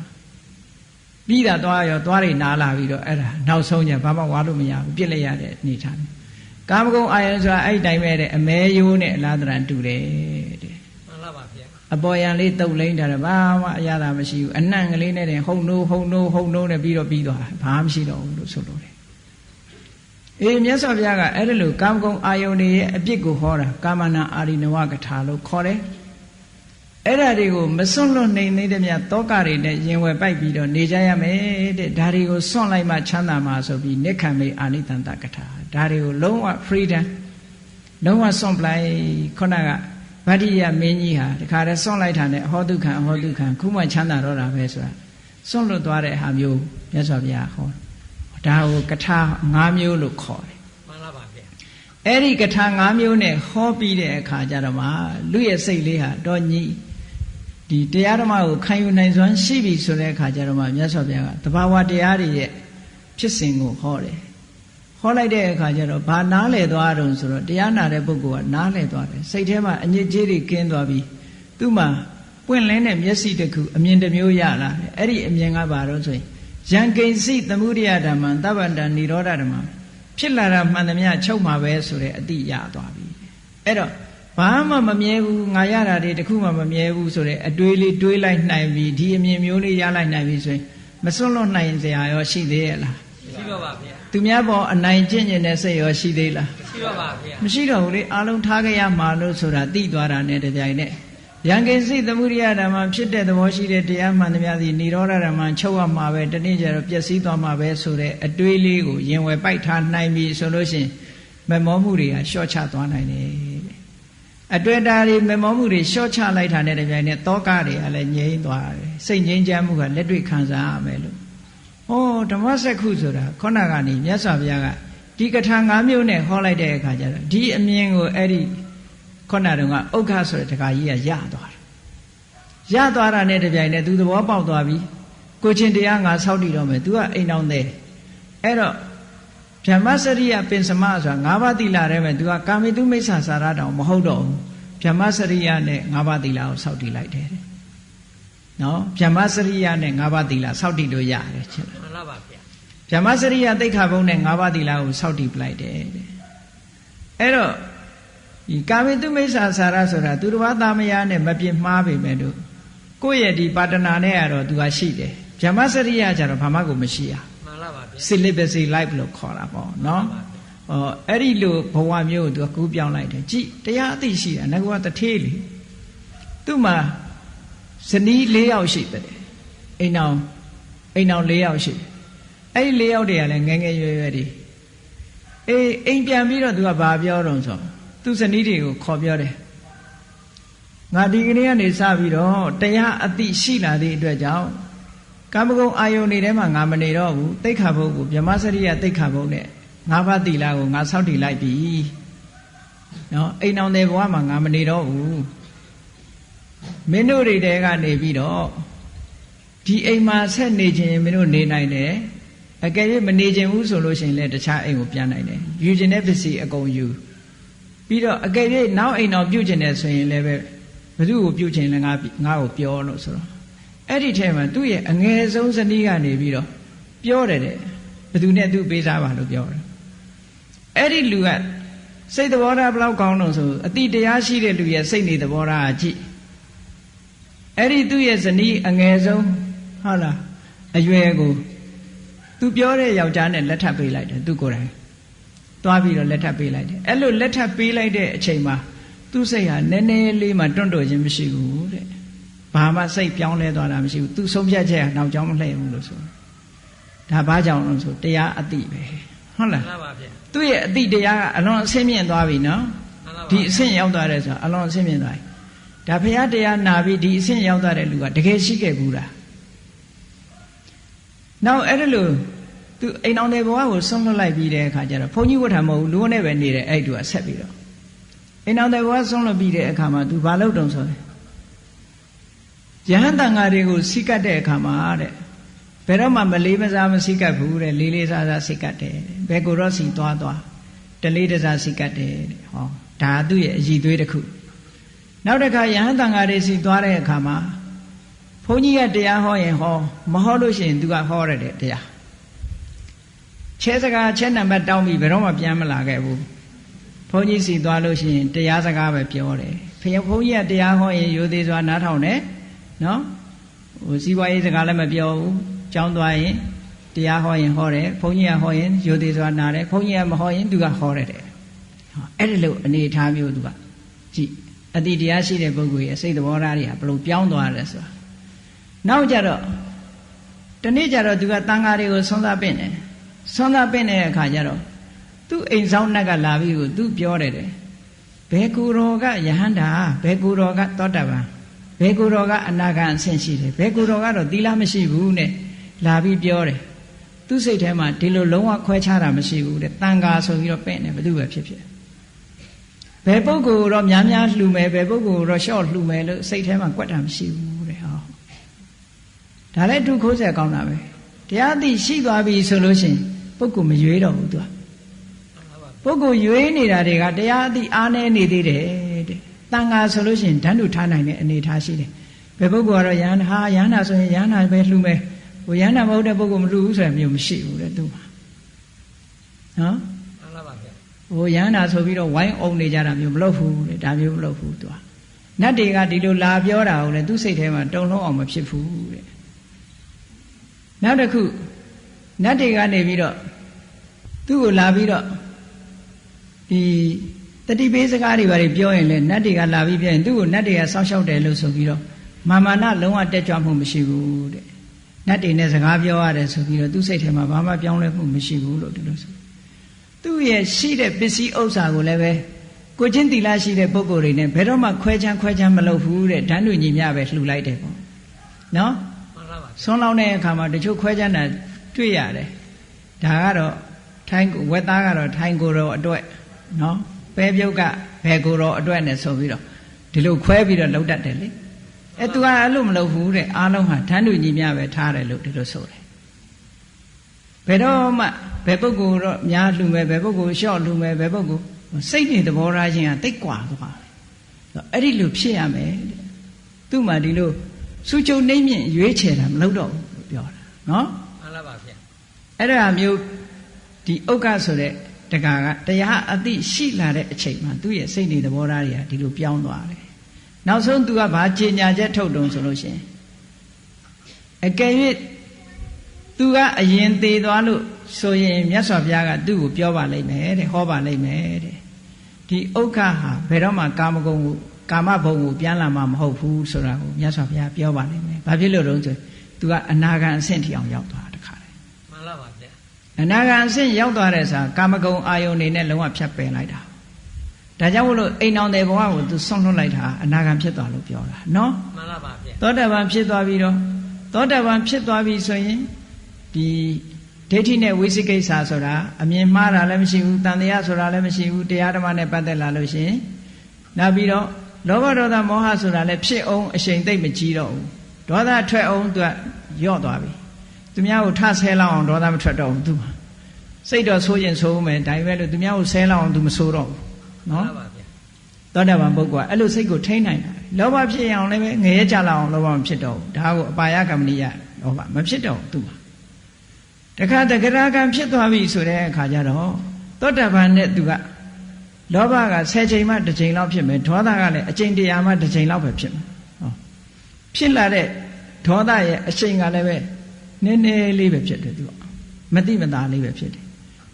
ပြီးတာသွားရောသွားတွေနားလာပြီးတော့အဲ့ဒါနောက်ဆုံးညဘာမှဝါလို့မရဘူးပြစ်လိုက်ရတဲ့အနေထားနဲ့ကာမဂုဏ်အာယုန်ဆိုတာအဲ့ဒီတိုင်းပဲတဲ့အမဲရိုးနဲ့အလားတန်တူတယ်တဲ့မှန်လားပါဗျာအပေါ်ယံလေးတုပ်လိမ့်တာဘာမှအရသာမရှိဘူးအနံ့ကလေးနဲ့တင်ဟုံနိုးနဲ့ပြီးတော့ပြီးသွားဘာမှမရှိတော့ဘူးလို့ဆိုလို့တယ်အေးမြတ်စွာဘုရားကအဲ့ဒါလိုကာမဂုဏ်အာယုန်တွေရဲ့အပြစ်ကိုဟောတာကာမနာအာရိနဝကထာလို့ခေါ်တယ်အဲ့ဒါတွေကိုမစွန့်လွတ်နိုင်သေးတဲ့မြတ်တောကတွေနဲ့ရင်ဝယ်ပိုက်ပြီးတော့နေကြရမယ်တဲ့ဒါတွေကိုစွန့်လိုက်မှချမ်းသာမှာဆိုပြီးနိက္ခမေအာနိတန္တကထာဒါတွေကိုလုံးဝ freedom လုံးဝစွန့်ပလိုက်ခုနကဗတ္တိယမင်းကြီးဟာတခါတည်းစွန့်လိုက်တာနဲ့အဟောတုခံခုမှချမ်းသာတော့တာပဲဆိုတာစွန့်လွတ်သွားတဲ့ဟာမျိုးမြတ်စွာဘုရားဟောဒါကိုကထာ၅မျိုးလို့ခေါ်တယ်မှန်လားပါဗျာအဲ့ဒီကထာ၅မျိုးနဲ့ဟောပြီးတဲ့အခါကျတော့မှလူရဲ့စိတ်လေးဟာတော့ညီဒီတရားဓမ္မကိုခံယူနိုင်စွမ်းရှိပြီဆိုတဲ့အခါကျတော့မှမြတ်စွာဘုရားကသဘာဝတရားတွေရဲ့ဖြစ်စဉ်ကိုဟောတယ်ဟောလိုက်တဲ့အခါကျတော့ဘာနားလည်သွားတုံဆိုတော့တရားနာတဲ့ပုဂ္ဂိုလ်ကနားလည်သွားတယ်စိတ်ထဲမှာအညစ်အကြေးတွေကင်းသွားပြီးသူ့မှာပွင့်လင်းတဲ့မျက်စိတစ်ခုအမြင်တစ်မျိုးရလာတယ်အဲ့ဒီအမြင်ကဘာလို့ဆိုရင်ယံကိဉ္စိသမုဒိယဓမ္မံသဗ္ဗန္တံនិရောဓဓမ္မံ ဖြစ်လာတာမှန်သမျှချုပ်မှာပဲဆိုတဲ့အတိရသွားပြီအဲ့တော့ဘာမှမမြဲဘူးငါရတာတွေတခုမှမမြဲဘူးဆိုတဲ့အတွေးလေးတွေးလိုက်နိုင်ပြီဒီအမြင်မျိုးလေးရလိုက်နိုင်ပြီဆိုရင်မစွန့်လွတ်နိုင်စရာရောရှိသေးရဲ့လားရှိတော့ပါဗျာသူများပေါ်အနိုင်ကျင့်ကျင်တဲ့စိတ်ရောရှိသေးလားရှိတော့ပါဗျာမရှိတော့ဘူးလေအလုံးထားကြရမှာလို့ဆိုတာသိသွားတာနဲ့တပြိုင်နက်ယံကိစိတ်သမုဒိယဓမ္မဖြစ်တဲ့သဘောရှိတဲ့တရားမှန်သမျှသည်និရောဓဓမ္မချုပ်ရမှာပဲတနေ့ကျတော့ပျက်စီးသွားမှာပဲဆိုတဲ့အတွေးလေးကိုရင်ဝယ်ပိုက်ထားနိုင်ပြီဆိုလို့ရှိရင်မမောမှုတွေကလျှော့ချသွားနိုင်တယ်အတွေ့အတာတွေမမောမှုတွေလျှော့ချလိုက်တာနဲ့တပြိုင်နက်တောကတွေကလည်းငြိမ်းသွားတယ်စိတ်ငြိမ်းချမ်းမှုကလက်တွေ့ခံစားရမယ်လို့ဩဓမ္မစက္ခုဆိုတာခုနကနေမြတ်စွာဘုရားကဒီကထာ၅မျိုးနဲ့ဟောလိုက်တဲ့အခါကျတော့ဒီအမြင်ကိုအဲ့ဒီခုနတုန်းကဥက္ခဆိုတဲ့တခါကြီးကရသွားတယ်ရသွားတာနဲ့တပြိုင်နက်သူသဘောပေါက်သွားပြီကိုချင်းတရားငါဆောက်တည်တော့မယ် तू ကအိမ်အောင်သေးအဲ့တော့ဗြဟ္မစရိယပင်စမဆိုတာ၅ပါးသီလထဲမှာ तू ကကာမိတုမိစ္ဆာစာရတောင်မဟုတ်တော့ဘူးဗြဟ္မစရိယနဲ့၅ပါးသီလကိုဆောက်တည်လိုက်တယ်နော်ဗြဟ္မစရိယနဲ့၅ပါးသီလဆောက်တည်လို့ရတယ်ချင်းမှန်လားပါဗျာဗြဟ္မစရိယသိက္ခာပုဒ်နဲ့၅ပါးသီလကိုဆောက်တည်ပလိုက်တယ်အဲ့တော့ဒီကာမိတုမိစ္ဆာစာရဆိုတာသူတစ်ပါးသားမယားနဲ့မပြစ်မှားပေမဲ့လို့ကိုယ့်ရဲ့ဒီပါတနာနဲ့ကတော့ तू ကရှိတယ်ဗြဟ္မစရိယကျတော့ဘာမှကိုမရှိရမှန်လားပါဗျာ celibacy life လို့ခေါ်တာပေါ့နော်အဲ့ဒီလိုဘဝမျိုးကို तू ကူးပြောင်းလိုက်တယ်ကြည်တရားအသိရှိတာငါကတထေးလေသူ့မှာဇနီး၄ယောက်ရှိတယ်အိမ်အောင်၄ယောက်ရှိတယ်အဲ့ဒီ၄ယောက်တည်းကလည်းငယ်ငယ်ရွယ်ရွယ်တွေအေးအိမ်ပြန်ပြီးတော့ तू ကဘာပြောတော့ဆိုသူ့ဇနီးတွေကိုခေါ်ပြောတယ်ငါဒီကနေ့ကနေစပြီးတော့တရားအသိရှိလာသည့်အတွက်ကြောင့်ကာမဂုဏ်အာယုန်တွေထဲမှာငါမနေတော့ဘူးသိက္ခာပုဒ်ကိုဗြဟ္မစရိယသိက္ခာပုဒ်နဲ့၅ပါးသီလကိုငါဆောက်တည်လိုက်ပြီနော်အိမ်အောင်တဲ့ဘဝမှာငါမနေတော့ဘူးမင်းတို့တွေတဲကနေပြီးတော့ဒီအိမ်မှာဆက်နေခြင်းမင်းတို့နေနိုင်တယ်အကယ်၍မနေခြင်းဘူးဆိုလို့ရှိရင်လည်းတခြားအိမ်ကိုပြန်နိုင်တယ်ယူခြင်းတဲ့ပစ္စည်းအကုန်ယူပြီးတော့အကယ်၍နောက်အိမ်တော်ပြုတ်ခြင်းတယ်ဆိုရင်လည်းပဲဘသူ့ကိုပြုတ်ခြင်းလဲငါ့ကိုပြောလို့ဆိုတော့အဲ့ဒီထဲမှာသူ့ရဲ့အငယ်ဆုံးဇနီးကနေပြီးတော့ပြောတယ်တဲ့ဘသူနဲ့သူပေးစားပါလို့ပြောတယ်အဲ့ဒီလူကစိတ်သဘောထားဘလောက်ကောင်းလို့ဆိုအတိတရားရှိတဲ့လူရဲ့စိတ်နေသဘောထားအကြည့်အဲ့ဒီသူ့ရဲ့ဇနီးအငယ်ဆုံးဟုတ်လားအရွယ်ကိုသူပြောတဲ့ယောက်ျားနဲ့လက်ထပ်ပေးလိုက်တယ်သူကိုယ်တိုင်သွားပြီးတော့လက်ထပ်ပေးလိုက်တယ်အဲ့လိုလက်ထပ်ပေးလိုက်တဲ့အချိန်မှာသူ့စိတ်ဟာနည်းနည်းလေးမှတွန့်တော်ခြင်းမရှိဘူးတဲ့ဘာမှစိတ်ပြောင်းလဲသွားတာမရှိဘူးသူဆုံးဖြတ်ချက်ဟာနောက်ကြောင်းမလှည့်ဘူးလို့ဆိုဒါဘာကြောင့်လဲဆိုတရားအတိပဲဟုတ်လားမှန်ပါဗျာသူ့ရဲ့အတိတရားကအလွန်အဆင့်မြင့်သွားပြီနော်ဒီအဆင့်ရောက်သွားတယ်ဆိုတာအလွန်အဆင့်မြင့်သွားပြီဒါဘုရားတရားနာပြီးဒီအဆင့်ရောက်သွားတဲ့လူကတကယ်ရှိခဲ့ဘူးလားနောက်အဲ့ဒါလို့သူအိမ်အောင်တဲ့ဘဝကိုဆုံးလွတ်လိုက်ပြီးတဲ့အခါကျတော့ဘုန်းကြီးဝတ်ထားမဟုတ်ဘူးလူနဲ့ပဲနေတယ်အဲ့တူကဆက်ပြီးတော့အိမ်အောင်တဲ့ဘဝဆုံးလွတ်ပြီးတဲ့အခါမှာသူဘာလုပ်တုံးဆိုလဲယဟန်တန်ဃာတွေကိုစိကတ်တဲ့အခါမှာတဲ့ဘယ်တော့မှမလေးမစားမစိကတ်ဘူးတဲ့လေးလေးစားစားစိကတ်တယ်ဘယ်ကိုတော့စီသွားတလေးတစားစိကတ်တယ်တဲ့ဟောဒါသူ့ရဲ့အည်သွေးတစ်ခုနောက်တစ်ခါယဟန်တန်ဃာတွေစီသွားတဲ့အခါမှာဘုန်းကြီးကတရားဟောရင်ဟောမဟောလို့ရှိရင်သူကဟောရတဲ့တရားချဲစကားချဲနံပါတ်တောင်းပြီးဘယ်တော့မှပြန်မလာခဲ့ဘူးဘုန်းကြီးစီသွားလို့ရှိရင်တရားစကားပဲပြောတယ်ဘုန်းကြီးကတရားဟောရင်ရိုသေစွာနားထောင်တယ်နော်ဟိုစီးပွားရေးစကားလည်းမပြောဘူးကျောင်းသွားရင်တရားဟောရင်ဟောတယ်ဘုန်းကြီးကဟောရင်ရိုသေစွာနားတယ်ဘုန်းကြီးကမဟောရင်သူကဟောရတယ်အဲ့ဒီလိုအနေအထားမျိုးသူကကြည့်အတိတရားရှိတဲ့ပုဂ္ဂိုလ်ရဲ့စိတ်သဘောထားတွေကဘလို့ပြောင်းသွားတယ်ဆိုတာနောက်ကြတော့ဒီနေ့ကြတော့သူကတန်ဃာတွေကိုဆွမ်းသာပင့်တယ်ဆွမ်းသာပင့်တဲ့အခါကျတော့သူ့အိမ်ဆောင်နှက်ကလာပြီးကိုသူပြောတယ်ဘယ်ကူတော်ကယဟန္တာဘယ်ကူတော်ကသောတာပန်ဘယ်ကူတော်ကအနာဂံအဆင့်ရှိတယ်ဘယ်ကူတော်ကတော့သီလမရှိဘူးနဲ့လာပြီးပြောတယ်သူ့စိတ်ထဲမှာဒီလိုလုံးဝခွဲခြားတာမရှိဘူးတဲ့တန်ဃာဆိုပြီးတော့ပင့်တယ်ဘယ်သူပဲဖြစ်ဖြစ်ဘယ်ပုဂ္ဂိုလ်တော့များများလှူမယ်ဘယ်ပုဂ္ဂိုလ်တော့ရှော့လှူမယ်လို့စိတ်ထဲမှာကွက်တာမရှိဘူးတဲ့ဟောဒါလည်းသူခိုးဆက်ကောင်းတာပဲတရားသိရှိသွားပြီဆိုလို့ရှိရင်ပုဂ္ဂိုလ်မရွေးတော့ဘူးသူကပုဂ္ဂိုလ်ရွေးနေတာတွေကတရားအသိအားနည်းနေသေးတယ်တဲ့တန်ဃာဆိုလို့ရှိရင်ဓာတ်တို့ထားနိုင်တဲ့အနေထားရှိတယ်ဘယ်ပုဂ္ဂိုလ်ကတော့ယန္တာဆိုရင်ယန္တာပဲလှူမယ်ဟိုယန္တာမဟုတ်တဲ့ပုဂ္ဂိုလ်မလှူဘူးဆိုရင်မျိုးမရှိဘူးတဲ့သူကနော် မှန်လားပါဗျာ ဟိုရဟန္တာဆိုပြီးတော့ဝိုင်းအောင်နေကြတာမျိုးမလုပ်ဘူးတဲ့ဒါမျိုးမလုပ်ဘူးသူကနတ်တွေကဒီလိုလာပြောတာကိုလေသူ့စိတ်ထဲမှာတုံလုံးအောင်မဖြစ်ဘူးတဲ့နောက်တစ်ခုနတ်တွေကနေပြီးတော့သူ့ကိုလာပြီးတော့ဒီတတိပေးစကားတွေဘာတွေပြောရင်လေနတ်တွေကလာပြီးပြောရင်သူ့ကိုနတ်တွေကစောင့်ရှောက်တယ်လို့ဆိုပြီးတော့မာမာနလုံးဝတက်ကြွမှုမရှိဘူးတဲ့နတ်တွေနဲ့စကားပြောရတယ်ဆိုပြီးတော့သူ့စိတ်ထဲမှာဘာမှပြောင်းလဲမှုမရှိဘူးလို့ဒီလိုဆိုသူ့ရဲ့ရှိတဲ့ပစ္စည်းဥစ္စာကိုလည်းပဲကိုချင်းတီလာရှိတဲ့ပုဂ္ဂိုလ်တွေနဲ့ဘယ်တော့မှခွဲချမ်းမလုပ်ဘူးတဲ့ဓာတ်ညညီမျှပဲလှူလိုက်တယ်ပေါ့နော်မှန်လားပါဆွန်းလောင်းတဲ့အခါမှာတချို့ခွဲချမ်းတာတွေ့ရတယ်ဒါကတော့ထိုင်းဝက်သားကတော့ထိုင်းကိုယ်တော်အတွက်နော်ပဲပြုတ်ကဘယ်ကိုယ်တော်အတွက်နဲ့ဆိုပြီးတော့ဒီလိုခွဲပြီးတော့လှုပ်တတ်တယ်လေသူကအဲ့လိုမလုပ်ဘူးတဲ့အားလုံးဟာဓာတ်ညညီမျှပဲထားတယ်လို့ဒီလိုဆိုတယ်ဘယ်တော့မှဘယ်ပုဂ္ဂိုလ်တော့များလှူမယ်ဘယ်ပုဂ္ဂိုလ်လျှော့လှူမယ်ဘယ်ပုဂ္ဂိုလ်စိတ်နဲ့သဘောထားခြင်းကတိတ်ကွာသွားတယ်အဲ့ဒီလိုဖြစ်ရမယ်သူ့မှာဒီလိုစူးကြုံနှိမ့်မြင့်ရွေးချယ်တာမလုပ်တော့ဘူးလို့ပြောတာနော်မှန်လားပါဗျာအဲ့ဒါမျိုးဒီဥက္ကဆိုတဲ့တက္ကကတရားအသိရှိလာတဲ့အချိန်မှာသူ့ရဲ့စိတ်နဲ့သဘောထားတွေကဒီလိုပြောင်းသွားတယ်နောက်ဆုံးသူကဘာကြေညာချက်ထုတ်တုံဆိုလို့ရှိရင်အကယ်၍သူကအရင်သေးသွားလို့ဆိုရင်မြတ်စွာဘုရားကသူ့ကိုပြောပါလိမ့်မယ်တဲ့ဟောပါလိမ့်မယ်တဲ့ဒီဥက္ခဟာဘယ်တော့မှကာမဂုဏ်ကိုကာမဘုံကိုပြန်လာမှာမဟုတ်ဘူးဆိုတာကိုမြတ်စွာဘုရားပြောပါလိမ့်မယ်ဘာဖြစ်လို့တော့ဆိုသူကအနာဂံအဆင့်ထိအောင်ရောက်သွားတခါလေမှန်လားပါဗျာအနာဂံအဆင့်ရောက်သွားတဲ့ဆိုကာမဂုဏ်အာယုန်နေနဲ့လုံးဝဖြတ်ပယ်လိုက်တာဒါကြောင့်မို့လို့အိမ်တော်တဲ့ဘဝကိုသူဆွန့်လွတ်လိုက်တာအနာဂံဖြစ်သွားလို့ပြောတာနော်မှန်လားပါဗျာသောတာပန်ဖြစ်သွားပြီးတော့သောတာပန်ဖြစ်သွားပြီဆိုရင်ဒီဒိဋ္ဌိနဲ့ဝိသိကိစ္စဆိုတာအမြင်မှားတာလည်းမရှိဘူးတန်တရားဆိုတာလည်းမရှိဘူးတရားဓမ္မနဲ့ပတ်သက်လာလို့ရှိရင်နောက်ပြီးတော့လောဘဒေါသမောဟဆိုတာလည်းဖြစ်အောင်အရှိန်သိမ့်မကြီးတော့ဘူးဒေါသထွက်အောင်သူကယော့သွားပြီသူများကိုထဆဲလောက်အောင်ဒေါသမထွက်တော့ဘူးသူစိတ်တော့ဆိုးရင်ဆိုးမယ်ဒါပေမဲ့လို့သူများကိုဆဲလောက်အောင်သူမဆိုးတော့ဘူးနော်သောတာပန်ပုဂ္ဂိုလ်ကအဲ့လိုစိတ်ကိုထိန်းနိုင်တာလောဘဖြစ်အောင်လည်းပဲငရဲကြလောက်အောင်လောဘမဖြစ်တော့ဘူးဒါကိုအပါယကမ္မနိယလောဘမဖြစ်တော့ဘူးသူမှာတခါတဂရကံဖြစ်သွားပြီဆိုတဲ့အခါကျတော့သောတာပန်နဲ့သူကလောဘက10ချိန်မှ1ချိန်လောက်ဖြစ်မယ်ဒေါသကလည်းအချိန်100မှ1ချိန်လောက်ပဲဖြစ်မယ်ဟောဖြစ်လာတဲ့ဒေါသရဲ့အချိန်ကလည်းပဲနည်းနည်းလေးပဲဖြစ်တယ်သူကမတိမသားလေးပဲဖြစ်တယ်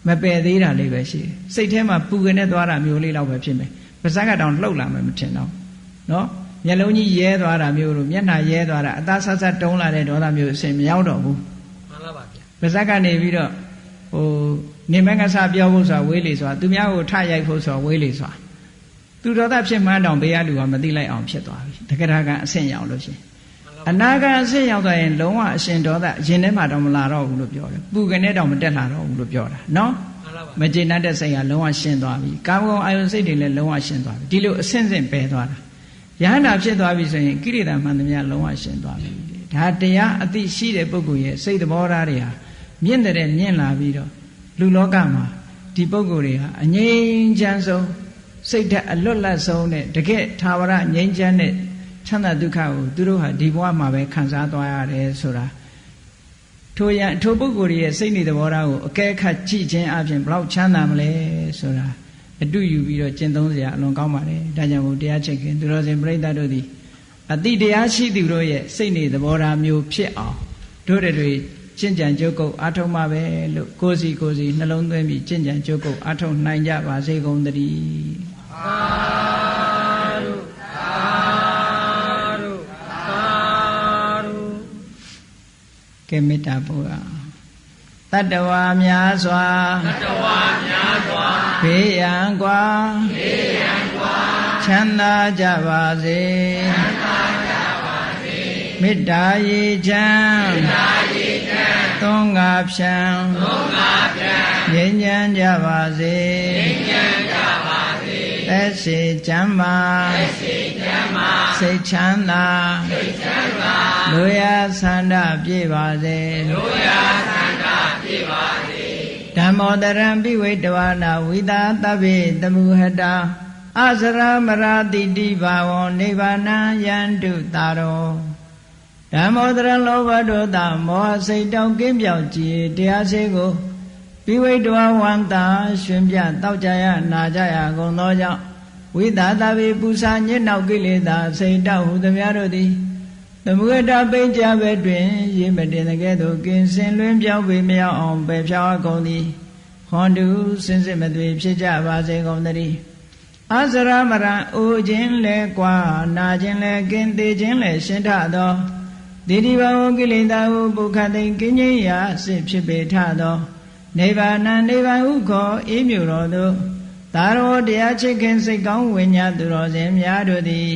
မပယ်သေးတာလေးပဲရှိတယ်စိတ်ထဲမှာပူကနေသွားတာမျိုးလေးလောက်ပဲဖြစ်မယ်ပါးစပ်ကတောင်လှုပ်လာမယ်မထင်တော့နော်မျက်လုံးကြီးရဲသွားတာမျိုးလို့မျက်နှာရဲသွားတာအသားဆတ်တုံးလာတဲ့ဒေါသမျိုးအစဉ်မရောက်တော့ဘူးမှန်လားပါဗျာပါးစပ်ကနေပြီးတော့ဟိုနေမကစားပြောဖို့ဆိုတာဝေးလေဆိုတာသူများကိုထရိုက်ဖို့ဆိုတာဝေးလေဆိုတာသူဒေါသဖြစ်မှန်းတောင်ဘေးကလူကမသိလိုက်အောင်ဖြစ်သွားပြီတက္ကရာကအဆင့်ရောက်လို့ရှိရင်အနာဂတ်အဆင့်ရောက်သွားရင်လုံးဝအရှင်ဒေါသရင်ထဲမှာတော့မလာတော့ဘူးလို့ပြောတယ်ပူကနေတော့မတက်လာတော့ဘူးလို့ပြောတာနော်မကျေနပ်တဲ့စိတ်ကလုံးဝရှင်းသွားပြီကာမဂုဏ်အာယုန်စိတ်တွေလည်းလုံးဝရှင်းသွားပြီဒီလိုအဆင့်ဆင့်ပယ်သွားတာယဟန္တာဖြစ်သွားပြီဆိုရင်ကိရိတာမှန်သမျှလုံးဝရှင်းသွားပြီဒါတရားအသိရှိတဲ့ပုဂ္ဂိုလ်ရဲ့စိတ်သဘောထားတွေဟာမြင့်တဲ့မြင့်လာပြီးတော့လူလောကမှာဒီပုဂ္ဂိုလ်တွေဟာအငြိမ်းချမ်းဆုံးစိတ်ဓာတ်အလွတ်လပ်ဆုံးနဲ့တကယ်ထာဝရငြိမ်းချမ်းတဲ့ချမ်းသာဒုက္ခကိုသူတို့ဟာဒီဘဝမှာပဲခံစားသွားရတယ်ဆိုတာထိုပုဂ္ဂိုလ်ရဲ့စိတ်နေသဘောထားကိုအကဲခတ်ကြည့်ခြင်းအပြင်ဘလောက်ချမ်းသာမလဲဆိုတာအတူယူပြီးတော့ကျင့်သုံးစရာအလွန်ကောင်းပါတယ်ဒါကြောင့်မို့တရားချစ်ခင်သူတော်စင်ပြိဿတို့သည်အတိတရားရှိသူတို့ရဲ့စိတ်နေသဘောထားမျိုးဖြစ်အောင်တို့တွေကျင့်ကြံကြုတ်ကုတ်အားထုတ်မှာပဲလို့ကိုယ်စီနှလုံးသွင်းပြီးကျင့်ကြံကြုတ်ကုတ်အားထုတ်နိုင်ကြပါစေကုန်သတည်းသာဓုသာဓုသာဓုကဲမေတ္တာပို့အောင်တတ္တဝါများစွာဘေးရန်ကွာချမ်းသာကြပါစေမေတ္တာရေချမ်းသုံးငါဖြံငြိမ်းချမ်းကြပါစေသက်ရှိချမ်းမာစိတ်ချမ်းသာလူရဆန္ဒပြည့်ပါစေဓမ္မောတရံပိဝိတဝနာဝိသာတဗ္ဗေတမုဟတာအစရမရာတိတိဘာဝောနိဗ္ဗာနံယန္တုတာရောဓမ္မောတရံလောဘဒေါသမောဟစိတ်တောင်းကင်းပြောင်းကြည်တရားစေကို ပိဝိတဝဝန္တာရှင်ပြတောက်ကြရနာကြရကုန်သောကြောင့်ဝိသာသဗေပူဇာညစ်နောက်ကိလေသာစိတ်တောက်ဟုသမျှတို့သည်သမုဒ္ဒပိဉ္ကြဘဲတွင်ရေမတင်တဲ့ကဲ့သို့ကင်းစင်လွင်ပြောင်းပေမြောက်အောင်ပယ်ဖြောင်းကုန်သည်ဟွန်တုစင်စစ်မသွေဖြစ်ကြပါစေကုန်သတည်းအစရမရအိုခြင်းလဲကွာနာခြင်းလဲကင်းသေးခြင်းလဲရှင်းထသောတိတိဘဝကိလေသာဟုပုခတိကင်းခြင်းရာစစ်ဖြစ်ပေထသောနိဗ္ဗာန်နိဗ္ဗာန်ဟုခေါ်အေးမြူတော်သို့သာရောတရားချစ်ခင်စိတ်ကောင်းဝိညာသူတော်စင်များတို့သည်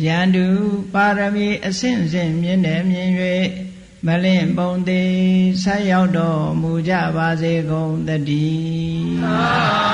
ယန္တုပါရမီအစဉ်စဉ်မြင့်နေမြင်၍မလင့်ပုံသေးဆက်ရောက်တော်မူကြပါစေကုန်သတည်း